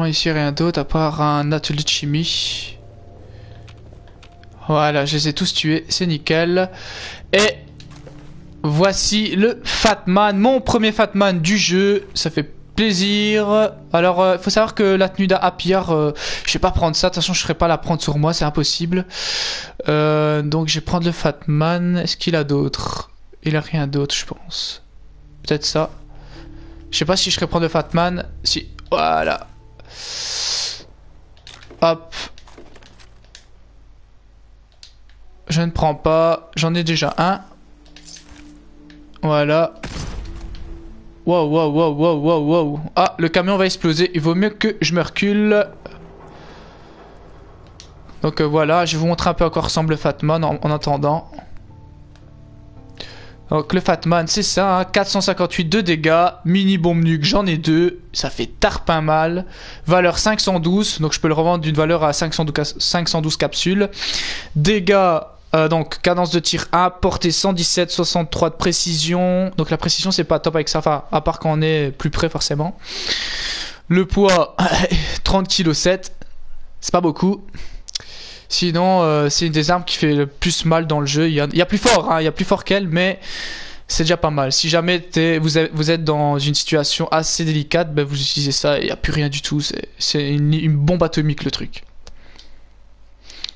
ici rien d'autre à part un atelier de chimie. Voilà, je les ai tous tués, c'est nickel. Et voici le Fatman, mon premier Fatman du jeu. Ça fait plaisir. Alors, il faut savoir que la tenue d'Apir, je vais pas prendre ça. De toute façon, je ne ferai pas la prendre sur moi, c'est impossible. Donc, je vais prendre le Fatman. Est-ce qu'il a d'autres? Il a rien d'autre, je pense. Peut-être ça. Je sais pas si je serais prendre le Fatman. Si, voilà. Hop. Je ne prends pas. J'en ai déjà un. Voilà. Wow, wow, wow, wow, wow, wow. Ah, le camion va exploser. Il vaut mieux que je me recule. Donc voilà, je vais vous montrer un peu à quoi ressemble le Fatman en attendant. Donc le Fatman, c'est ça, hein, 458 de dégâts, mini bombe nuque, j'en ai 2, ça fait tarpin mal. Valeur 512, donc je peux le revendre d'une valeur à 512 capsules. Dégâts, donc cadence de tir 1, portée 117, 63 de précision. Donc la précision c'est pas top avec ça, enfin à part quand on est plus près forcément. Le poids, 30 kg 7, c'est pas beaucoup. Sinon, c'est une des armes qui fait le plus mal dans le jeu. Il y a plus fort, hein, il y a plus fort qu'elle, mais c'est déjà pas mal. Si jamais vous êtes dans une situation assez délicate, ben vous utilisez ça et il n'y a plus rien du tout. C'est une bombe atomique le truc.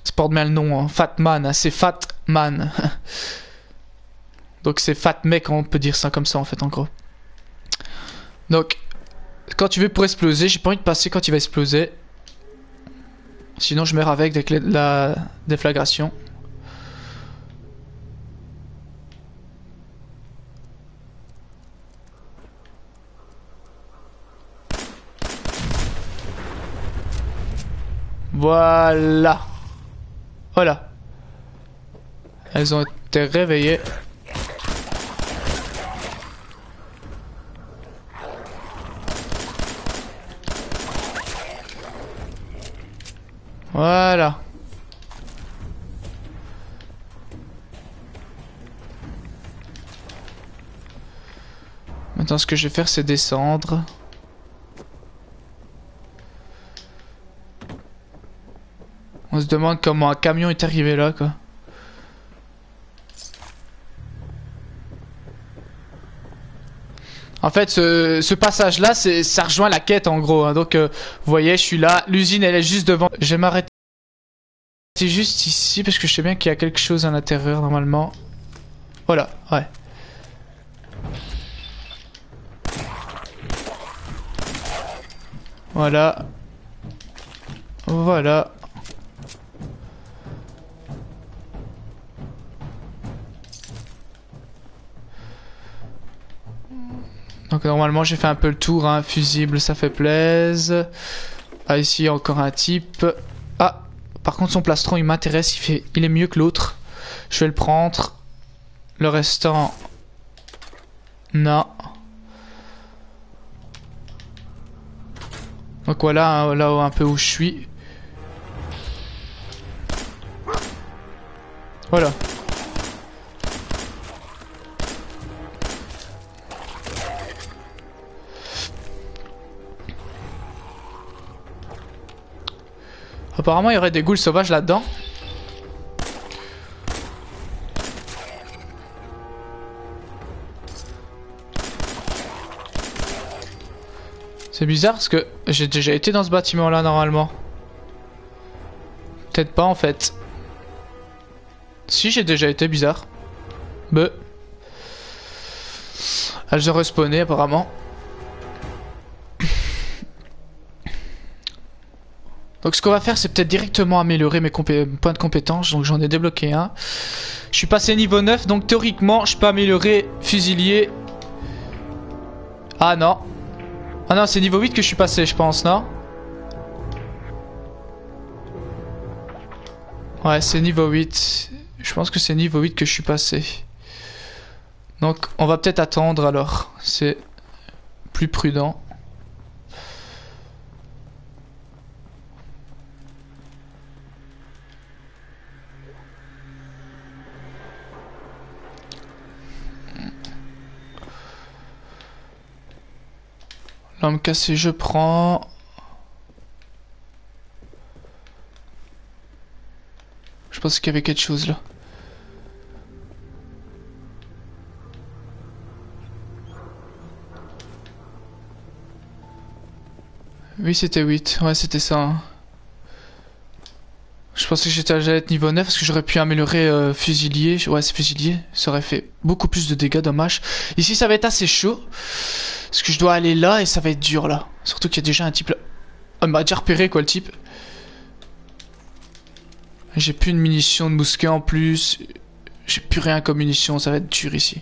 Ça porte bien le nom, hein. Fatman, hein, c'est Fatman. Donc c'est Fat Mec, on peut dire ça comme ça en fait, en gros. Donc, quand tu veux pour exploser, j'ai pas envie de passer quand il va exploser. Sinon je meurs avec la déflagration. Voilà. Voilà. Elles ont été réveillées. Voilà. Maintenant, ce que je vais faire, c'est descendre. On se demande comment un camion est arrivé là, quoi. En fait, ce passage-là, ça rejoint la quête, en gros. Hein. Donc, vous voyez, je suis là. L'usine, elle est juste devant. Je vais m'arrêter juste ici, parce que je sais bien qu'il y a quelque chose à l'intérieur, normalement. Voilà, ouais. Voilà. Voilà. Donc normalement j'ai fait un peu le tour, hein. Fusible ça fait plaisir. Ah ici encore un type. Ah par contre son plastron il m'intéresse, il est mieux que l'autre. Je vais le prendre. Le restant non. Donc voilà, hein, là un peu où je suis. Voilà. Apparemment il y aurait des ghouls sauvages là-dedans. C'est bizarre parce que j'ai déjà été dans ce bâtiment là normalement. Peut-être pas en fait. Si j'ai déjà été, bizarre. Bah. Elles ont respawné apparemment. Donc ce qu'on va faire c'est peut-être directement améliorer mes points de compétence. Donc j'en ai débloqué un. Je suis passé niveau 9 donc théoriquement je peux améliorer fusilier. Ah non. Ah non c'est niveau 8 que je suis passé je pense non. Ouais c'est niveau 8. Je pense que c'est niveau 8 que je suis passé. Donc on va peut-être attendre alors. C'est plus prudent. L'arme cassée, je prends. Je pense qu'il y avait quelque chose là. Oui, c'était 8. Ouais, c'était ça. Hein. Je pensais que j'allais être niveau 9 parce que j'aurais pu améliorer fusilier. Ouais, c'est fusilier. Ça aurait fait beaucoup plus de dégâts, dommage. Ici, ça va être assez chaud. Parce que je dois aller là et ça va être dur là. Surtout qu'il y a déjà un type là. Oh, il m'a déjà repéré quoi le type. J'ai plus de munitions de mousquet en plus. J'ai plus rien comme munitions, ça va être dur ici.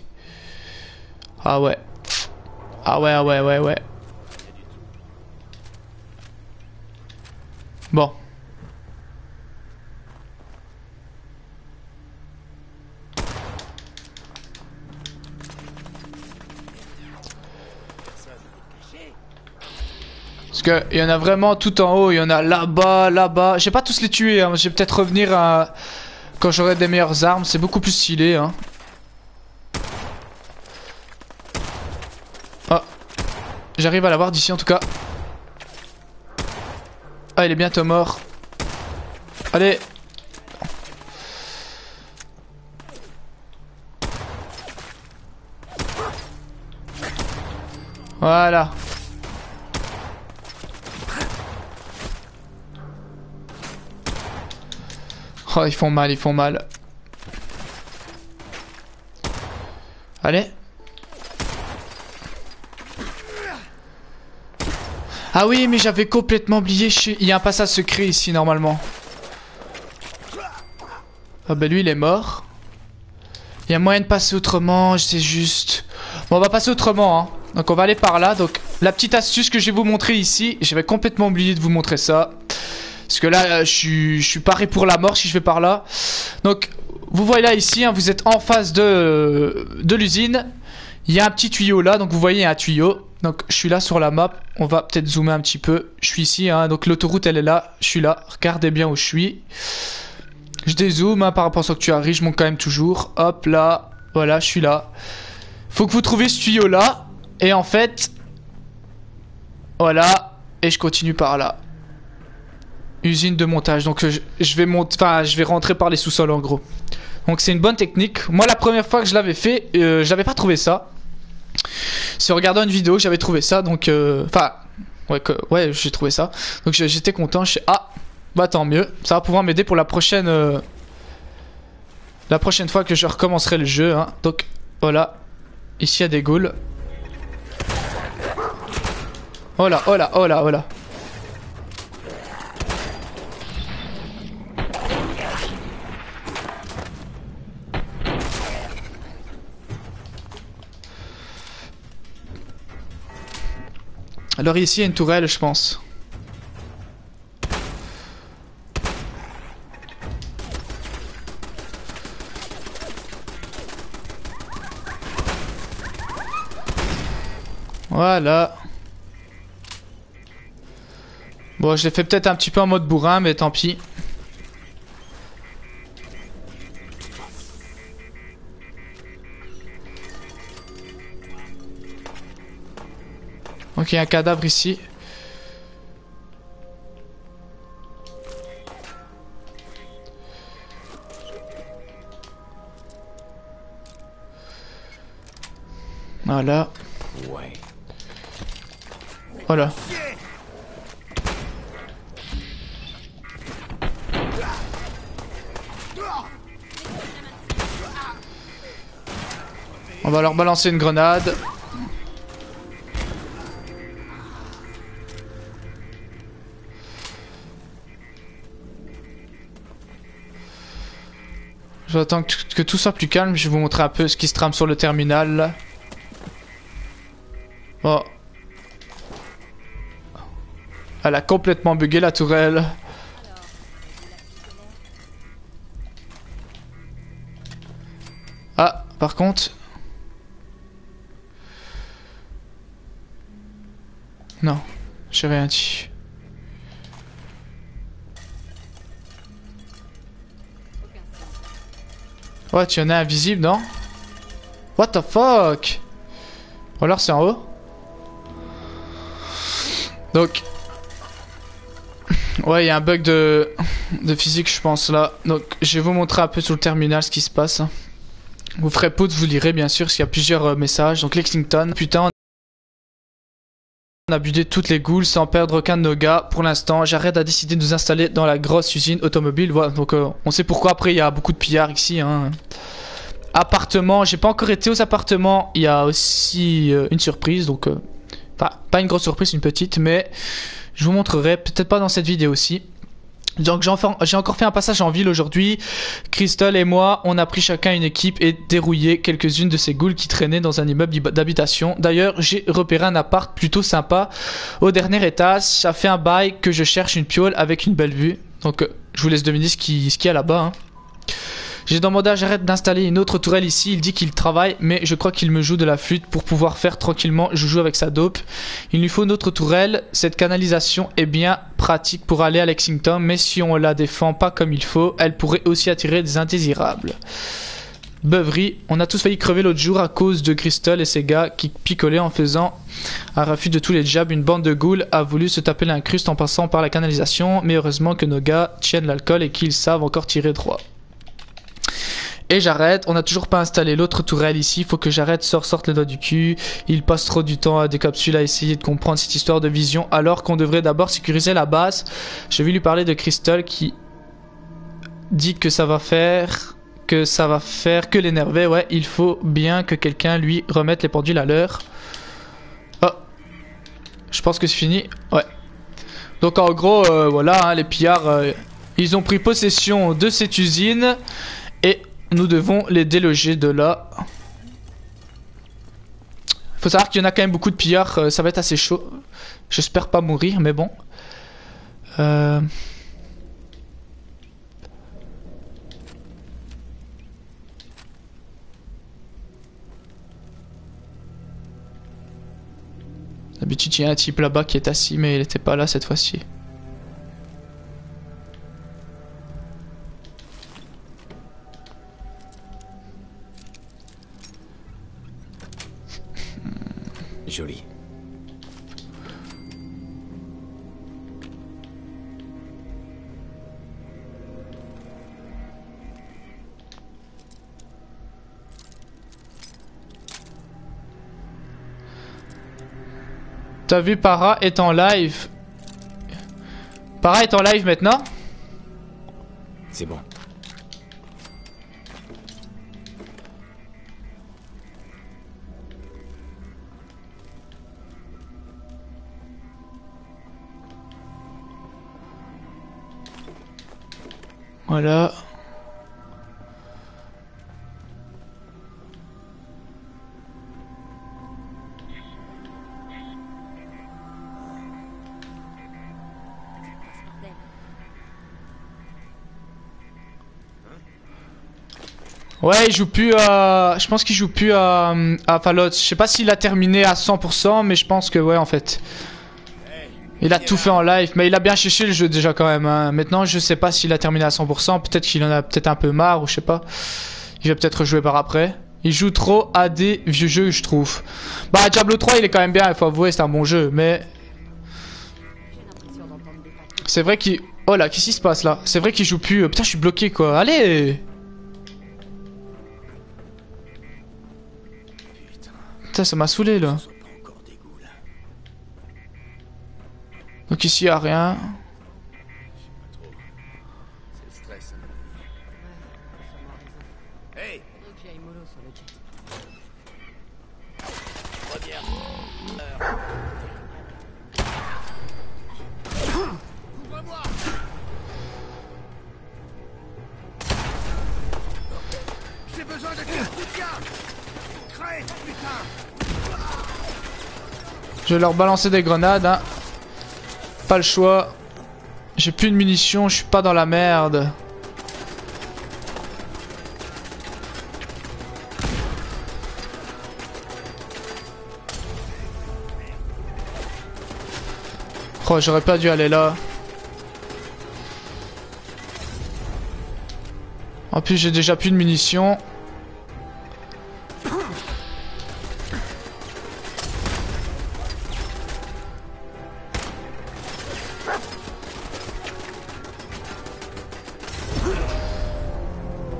Ah ouais. Ah ouais, ah ouais, ouais, ouais. Bon. Parce que il y en a vraiment tout en haut, il y en a là-bas, là-bas. Je vais pas tous les tuer, hein. Je vais peut-être revenir à... quand j'aurai des meilleures armes, c'est beaucoup plus stylé, hein. Ah. J'arrive à l'avoir d'ici en tout cas. Ah, il est bientôt mort. Allez. Voilà. Oh, ils font mal, ils font mal. Allez. Ah oui, mais j'avais complètement oublié. Il y a un passage secret ici, normalement. Ah bah lui, il est mort. Il y a moyen de passer autrement, c'est juste... Bon, on va passer autrement, hein. Donc on va aller par là. Donc la petite astuce que je vais vous montrer ici, j'avais complètement oublié de vous montrer ça. Parce que là, je suis paré pour la mort si je vais par là. Donc, vous voyez là ici, hein, vous êtes en face de l'usine. Il y a un petit tuyau là, donc vous voyez un tuyau. Donc, je suis là sur la map. On va peut-être zoomer un petit peu. Je suis ici, hein, donc l'autoroute elle est là. Je suis là. Regardez bien où je suis. Je dézoome hein, par rapport à ce que tu arrives. Je monte quand même toujours. Hop là. Voilà, je suis là. Faut que vous trouviez ce tuyau là. Et en fait, voilà. Et je continue par là. Usine de montage, donc je vais monter, enfin je vais rentrer par les sous-sols en gros. Donc c'est une bonne technique. Moi la première fois que je l'avais fait, j'avais pas trouvé ça. C'est en regardant une vidéo que j'avais trouvé ça, donc enfin ouais j'ai trouvé ça. Donc j'étais content. Je sais bah tant mieux, ça va pouvoir m'aider pour la prochaine fois que je recommencerai le jeu. Hein. Donc voilà, ici il y a des ghouls. Oh là, oh là, oh là, oh là. Alors ici il y a une tourelle je pense. Voilà. Bon je l'ai fait peut-être un petit peu en mode bourrin mais tant pis. Ok, il y a un cadavre ici. Voilà. Voilà. On va leur balancer une grenade. J'attends que tout soit plus calme. Je vais vous montrer un peu ce qui se trame sur le terminal. Là. Oh. Elle a complètement bugué la tourelle. Ah, par contre... Non, j'ai rien dit. Ouais, tu en es invisible, non? What the fuck? Ou alors c'est en haut? Donc... Ouais, il y a un bug de physique, je pense, là. Donc, je vais vous montrer un peu sur le terminal ce qui se passe. Vous ferez pouce, vous lirez, bien sûr, parce qu'il y a plusieurs messages. Donc, Lexington. Putain, on a budé toutes les ghouls sans perdre aucun de nos gars. Pour l'instant, Jared a décidé de nous installer dans la grosse usine automobile. Voilà, donc, on sait pourquoi. Après, il y a beaucoup de pillards ici, hein. Appartement, j'ai pas encore été aux appartements. Il y a aussi une surprise, donc... Enfin, pas une grosse surprise, une petite, mais... Je vous montrerai, peut-être pas dans cette vidéo aussi. Donc j'ai encore fait un passage en ville aujourd'hui. Crystal et moi, on a pris chacun une équipe et dérouillé quelques-unes de ces ghouls qui traînaient dans un immeuble d'habitation. D'ailleurs, j'ai repéré un appart plutôt sympa au dernier étage. Ça fait un bail que je cherche une piole avec une belle vue. Donc je vous laisse deviner ce qu'il y a là-bas. Hein. J'ai demandé à Jared d'installer une autre tourelle ici. Il dit qu'il travaille, mais je crois qu'il me joue de la flûte pour pouvoir faire tranquillement joujou avec sa dope. Il lui faut une autre tourelle. Cette canalisation est bien pratique pour aller à Lexington, mais si on la défend pas comme il faut, elle pourrait aussi attirer des indésirables. Beuverie, on a tous failli crever l'autre jour à cause de Crystal et ses gars qui picolaient en faisant un refus de tous les jabs. Une bande de ghouls a voulu se taper l'incruste en passant par la canalisation, mais heureusement que nos gars tiennent l'alcool et qu'ils savent encore tirer droit. Et j'arrête, on n'a toujours pas installé l'autre tourelle ici, faut que j'arrête, sorte les doigts du cul. Il passe trop du temps à des capsules à essayer de comprendre cette histoire de vision alors qu'on devrait d'abord sécuriser la base. Je vais lui parler de Crystal qui dit que ça va faire que l'énerver. Ouais, il faut bien que quelqu'un lui remette les pendules à l'heure. Oh, je pense que c'est fini. Ouais. Donc en gros, voilà, hein, les pillards, ils ont pris possession de cette usine et nous devons les déloger de là. Faut savoir qu'il y en a quand même beaucoup de pillards. Ça va être assez chaud. J'espère pas mourir, mais bon. D'habitude, il y a un type là-bas qui est assis, mais il n'était pas là cette fois-ci. Joli. T'as vu Para est en live. Para est en live maintenant. C'est bon. Voilà. Ouais, il joue plus à... Je pense qu'il joue plus à Fallout. Je sais pas s'il a terminé à 100%, mais je pense que ouais, en fait. Il a tout fait en live, mais il a bien cherché le jeu déjà quand même. Hein. Maintenant, je sais pas s'il a terminé à 100%. Peut-être qu'il en a peut-être un peu marre ou je sais pas. Il va peut-être rejouer par après. Il joue trop à des vieux jeux, je trouve. Bah, Diablo 3, il est quand même bien. Il faut avouer, c'est un bon jeu, mais... C'est vrai qu'il... Oh là, qu'est-ce qui se passe là? C'est vrai qu'il joue plus... Putain, je suis bloqué quoi. Allez! Putain, ça m'a saoulé là. Donc ici, il n'y a rien. Je vais leur balancer des grenades, hein. Pas le choix. J'ai plus de munitions, je suis pas dans la merde. Oh, j'aurais pas dû aller là. En plus, j'ai déjà plus de munitions.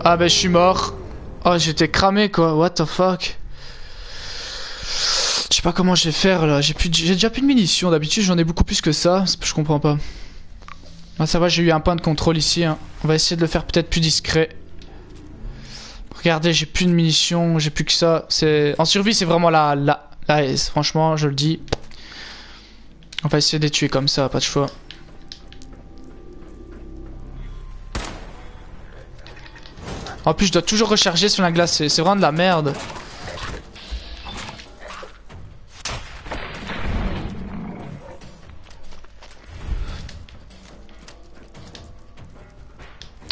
Ah bah je suis mort. Oh j'étais cramé quoi, what the fuck. Je sais pas comment je vais faire là, j'ai déjà plus de munitions, d'habitude j'en ai beaucoup plus que ça, je comprends pas. Ah ça va, j'ai eu un point de contrôle ici, hein. On va essayer de le faire peut-être plus discret. Regardez, j'ai plus de munitions, j'ai plus que ça. En survie c'est vraiment la S, franchement je le dis. On va essayer de les tuer comme ça, pas de choix. En plus, je dois toujours recharger sur la glace. C'est vraiment de la merde.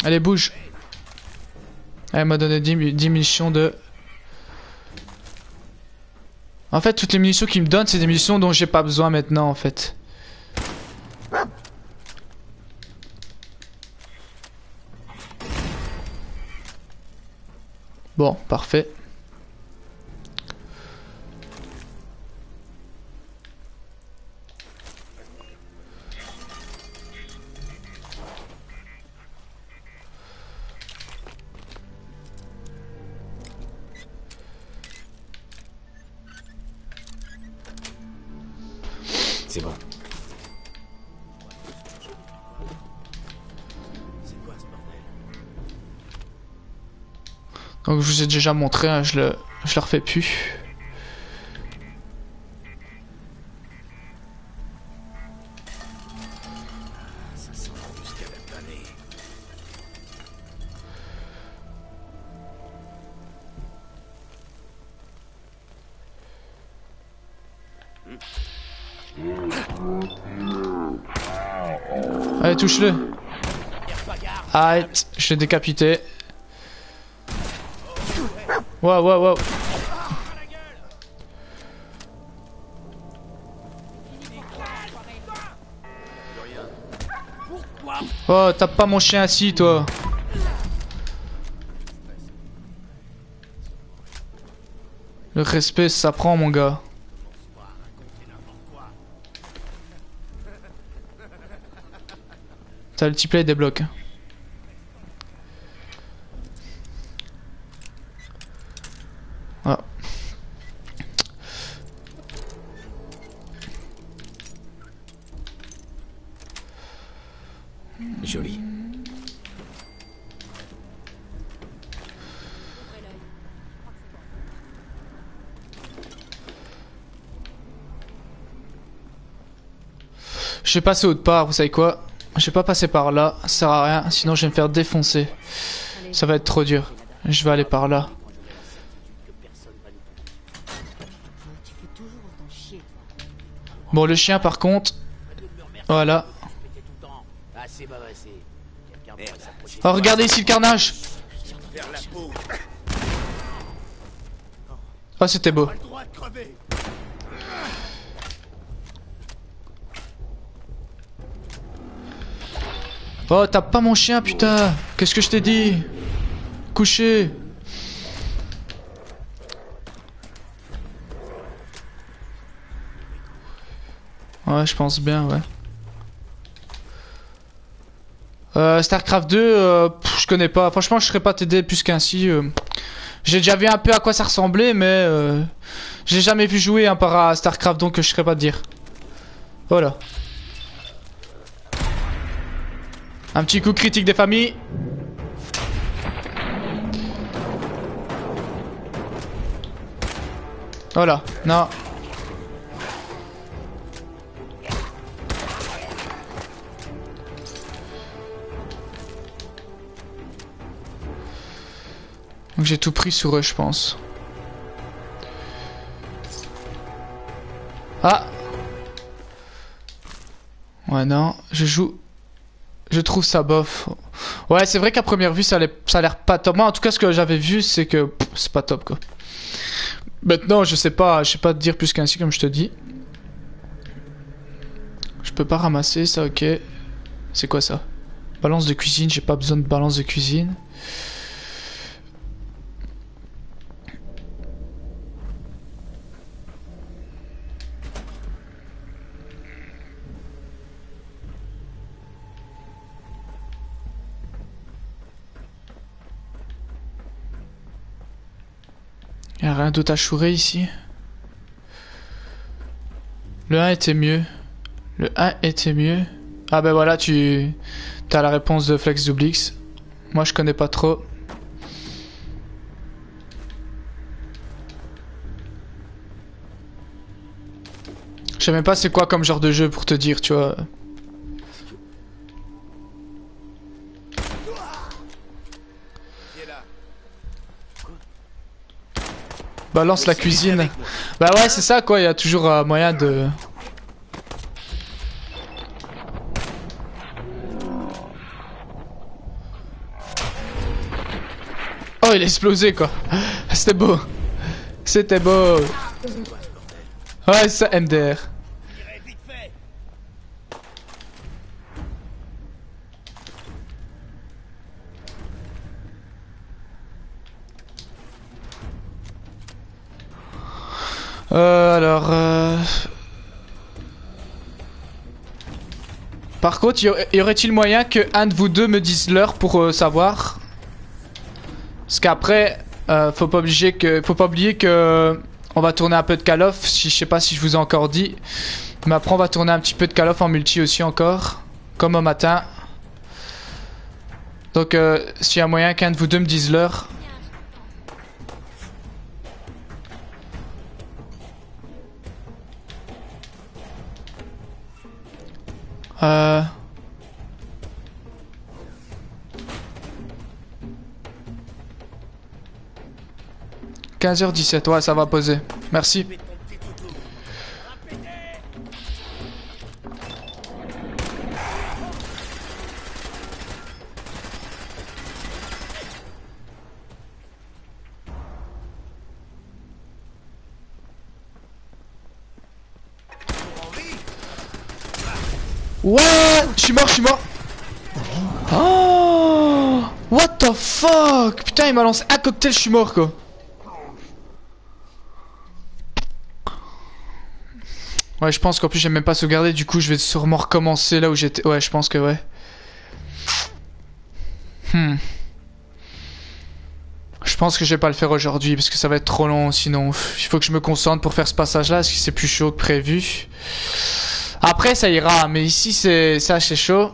Allez, bouge. Elle m'a donné 10 munitions de... En fait, toutes les munitions qu'il me donne, c'est des munitions dont j'ai pas besoin maintenant, en fait. Bon, parfait. C'est bon. Donc je vous ai déjà montré, hein, je le refais plus. Ça sent la muscade à planer. Allez, touche-le. Arrête, je l'ai décapité. Wow, wow, wow. Oh, tape pas mon chien assis, toi. Le respect, ça prend, mon gars. T'as le multiplay débloque. Ah. Joli. Je vais passer autre part, vous savez quoi? Je vais pas passer par là, ça sert à rien, sinon je vais me faire défoncer. Ça va être trop dur. Je vais aller par là. Bon, le chien par contre... Voilà. Oh, regardez ici le carnage. Oh, c'était beau. Oh, tape pas mon chien, putain. Qu'est-ce que je t'ai dit? Couché. Ouais, je pense bien, ouais. Starcraft 2, je connais pas. Franchement, je serais pas t'aider plus qu'ainsi. J'ai déjà vu un peu à quoi ça ressemblait, mais j'ai jamais vu jouer hein, par Starcraft, donc je serais pas te dire. Voilà. Un petit coup critique des familles. Voilà, non. Donc j'ai tout pris sur eux, je pense. Ah. Ouais, non, je joue... Je trouve ça bof. Ouais, c'est vrai qu'à première vue, ça a l'air pas top. Moi, en tout cas, ce que j'avais vu, c'est que c'est pas top, quoi. Maintenant, je sais pas te dire plus qu'ainsi, comme je te dis. Je peux pas ramasser ça, ok. C'est quoi ça? Balance de cuisine, j'ai pas besoin de balance de cuisine. Y'a rien d'autre à chourer ici. Le 1 était mieux. Le 1 était mieux. Ah ben voilà, tu as la réponse de Flex Doublix. Moi je connais pas trop. Je sais même pas c'est quoi comme genre de jeu pour te dire, tu vois. balance la cuisine. Bah ouais, c'est ça quoi, il y a toujours moyen de... Oh, il a explosé quoi. C'était beau. C'était beau. Ouais, ça, MDR. Alors... Par contre, y aurait-il moyen que un de vous deux me dise l'heure pour savoir? Parce qu'après, faut pas oublier que on va tourner un peu de Call of. Je sais pas si je vous ai encore dit, mais après on va tourner un petit peu de Call of en multi aussi encore, comme au matin. Donc, s'il y a moyen qu'un de vous deux me dise l'heure. Euh... 15h17, ouais, ça va poser. Merci. Ouais, je suis mort. Oh, what the fuck. Putain, il m'a lancé un cocktail, je suis mort quoi. Ouais, je pense qu'en plus j'ai même pas sauvegardé, du coup je vais sûrement recommencer là où j'étais. Ouais, je pense que ouais. Je pense que je vais pas le faire aujourd'hui parce que ça va être trop long sinon. Il faut que je me concentre pour faire ce passage là parce que c'est plus chaud que prévu. Après ça ira, mais ici c'est assez chaud.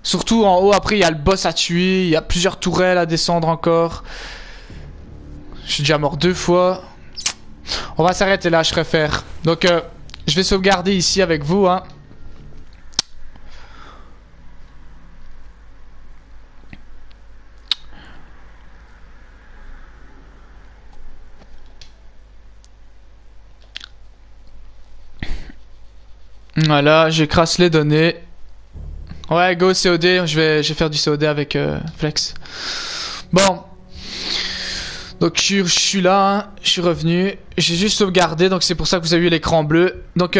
Surtout en haut, après il y a le boss à tuer, il y a plusieurs tourelles à descendre encore. Je suis déjà mort 2 fois. On va s'arrêter là, je préfère. Donc je vais sauvegarder ici avec vous, hein. Voilà, j'écrase les données. Ouais, go COD, je vais faire du COD avec Flex. Bon. Donc je suis là, hein, je suis revenu, j'ai juste sauvegardé, donc c'est pour ça que vous avez eu l'écran bleu. Donc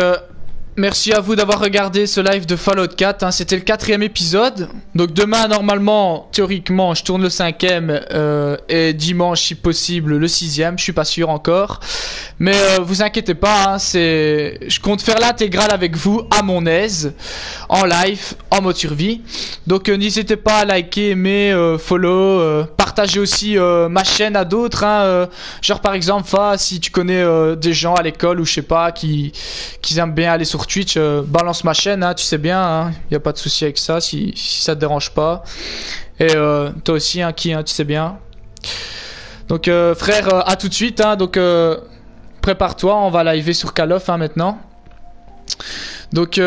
merci à vous d'avoir regardé ce live de Fallout 4, hein. C'était le 4e épisode. Donc demain normalement, théoriquement, je tourne le 5e et dimanche si possible le 6e, je suis pas sûr encore. Mais vous inquiétez pas, hein, je compte faire l'intégrale avec vous à mon aise, en live, en mode survie. Donc n'hésitez pas à liker, aimer, follow, partagez aussi ma chaîne à d'autres, hein, genre par exemple Fa, si tu connais des gens à l'école ou je sais pas qui aiment bien aller sur Twitch, balance ma chaîne, hein, tu sais bien, hein, y a pas de souci avec ça si ça te dérange pas. Et toi aussi, hein, tu sais bien. Donc frère, à tout de suite, hein, donc prépare-toi, on va liver sur Call of, hein, maintenant. Donc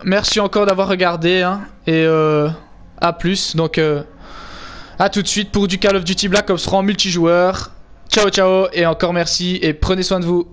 merci encore d'avoir regardé, hein, et à plus. Donc à tout de suite pour du Call of Duty Black Ops 3 en multijoueur. Ciao ciao et encore merci et prenez soin de vous.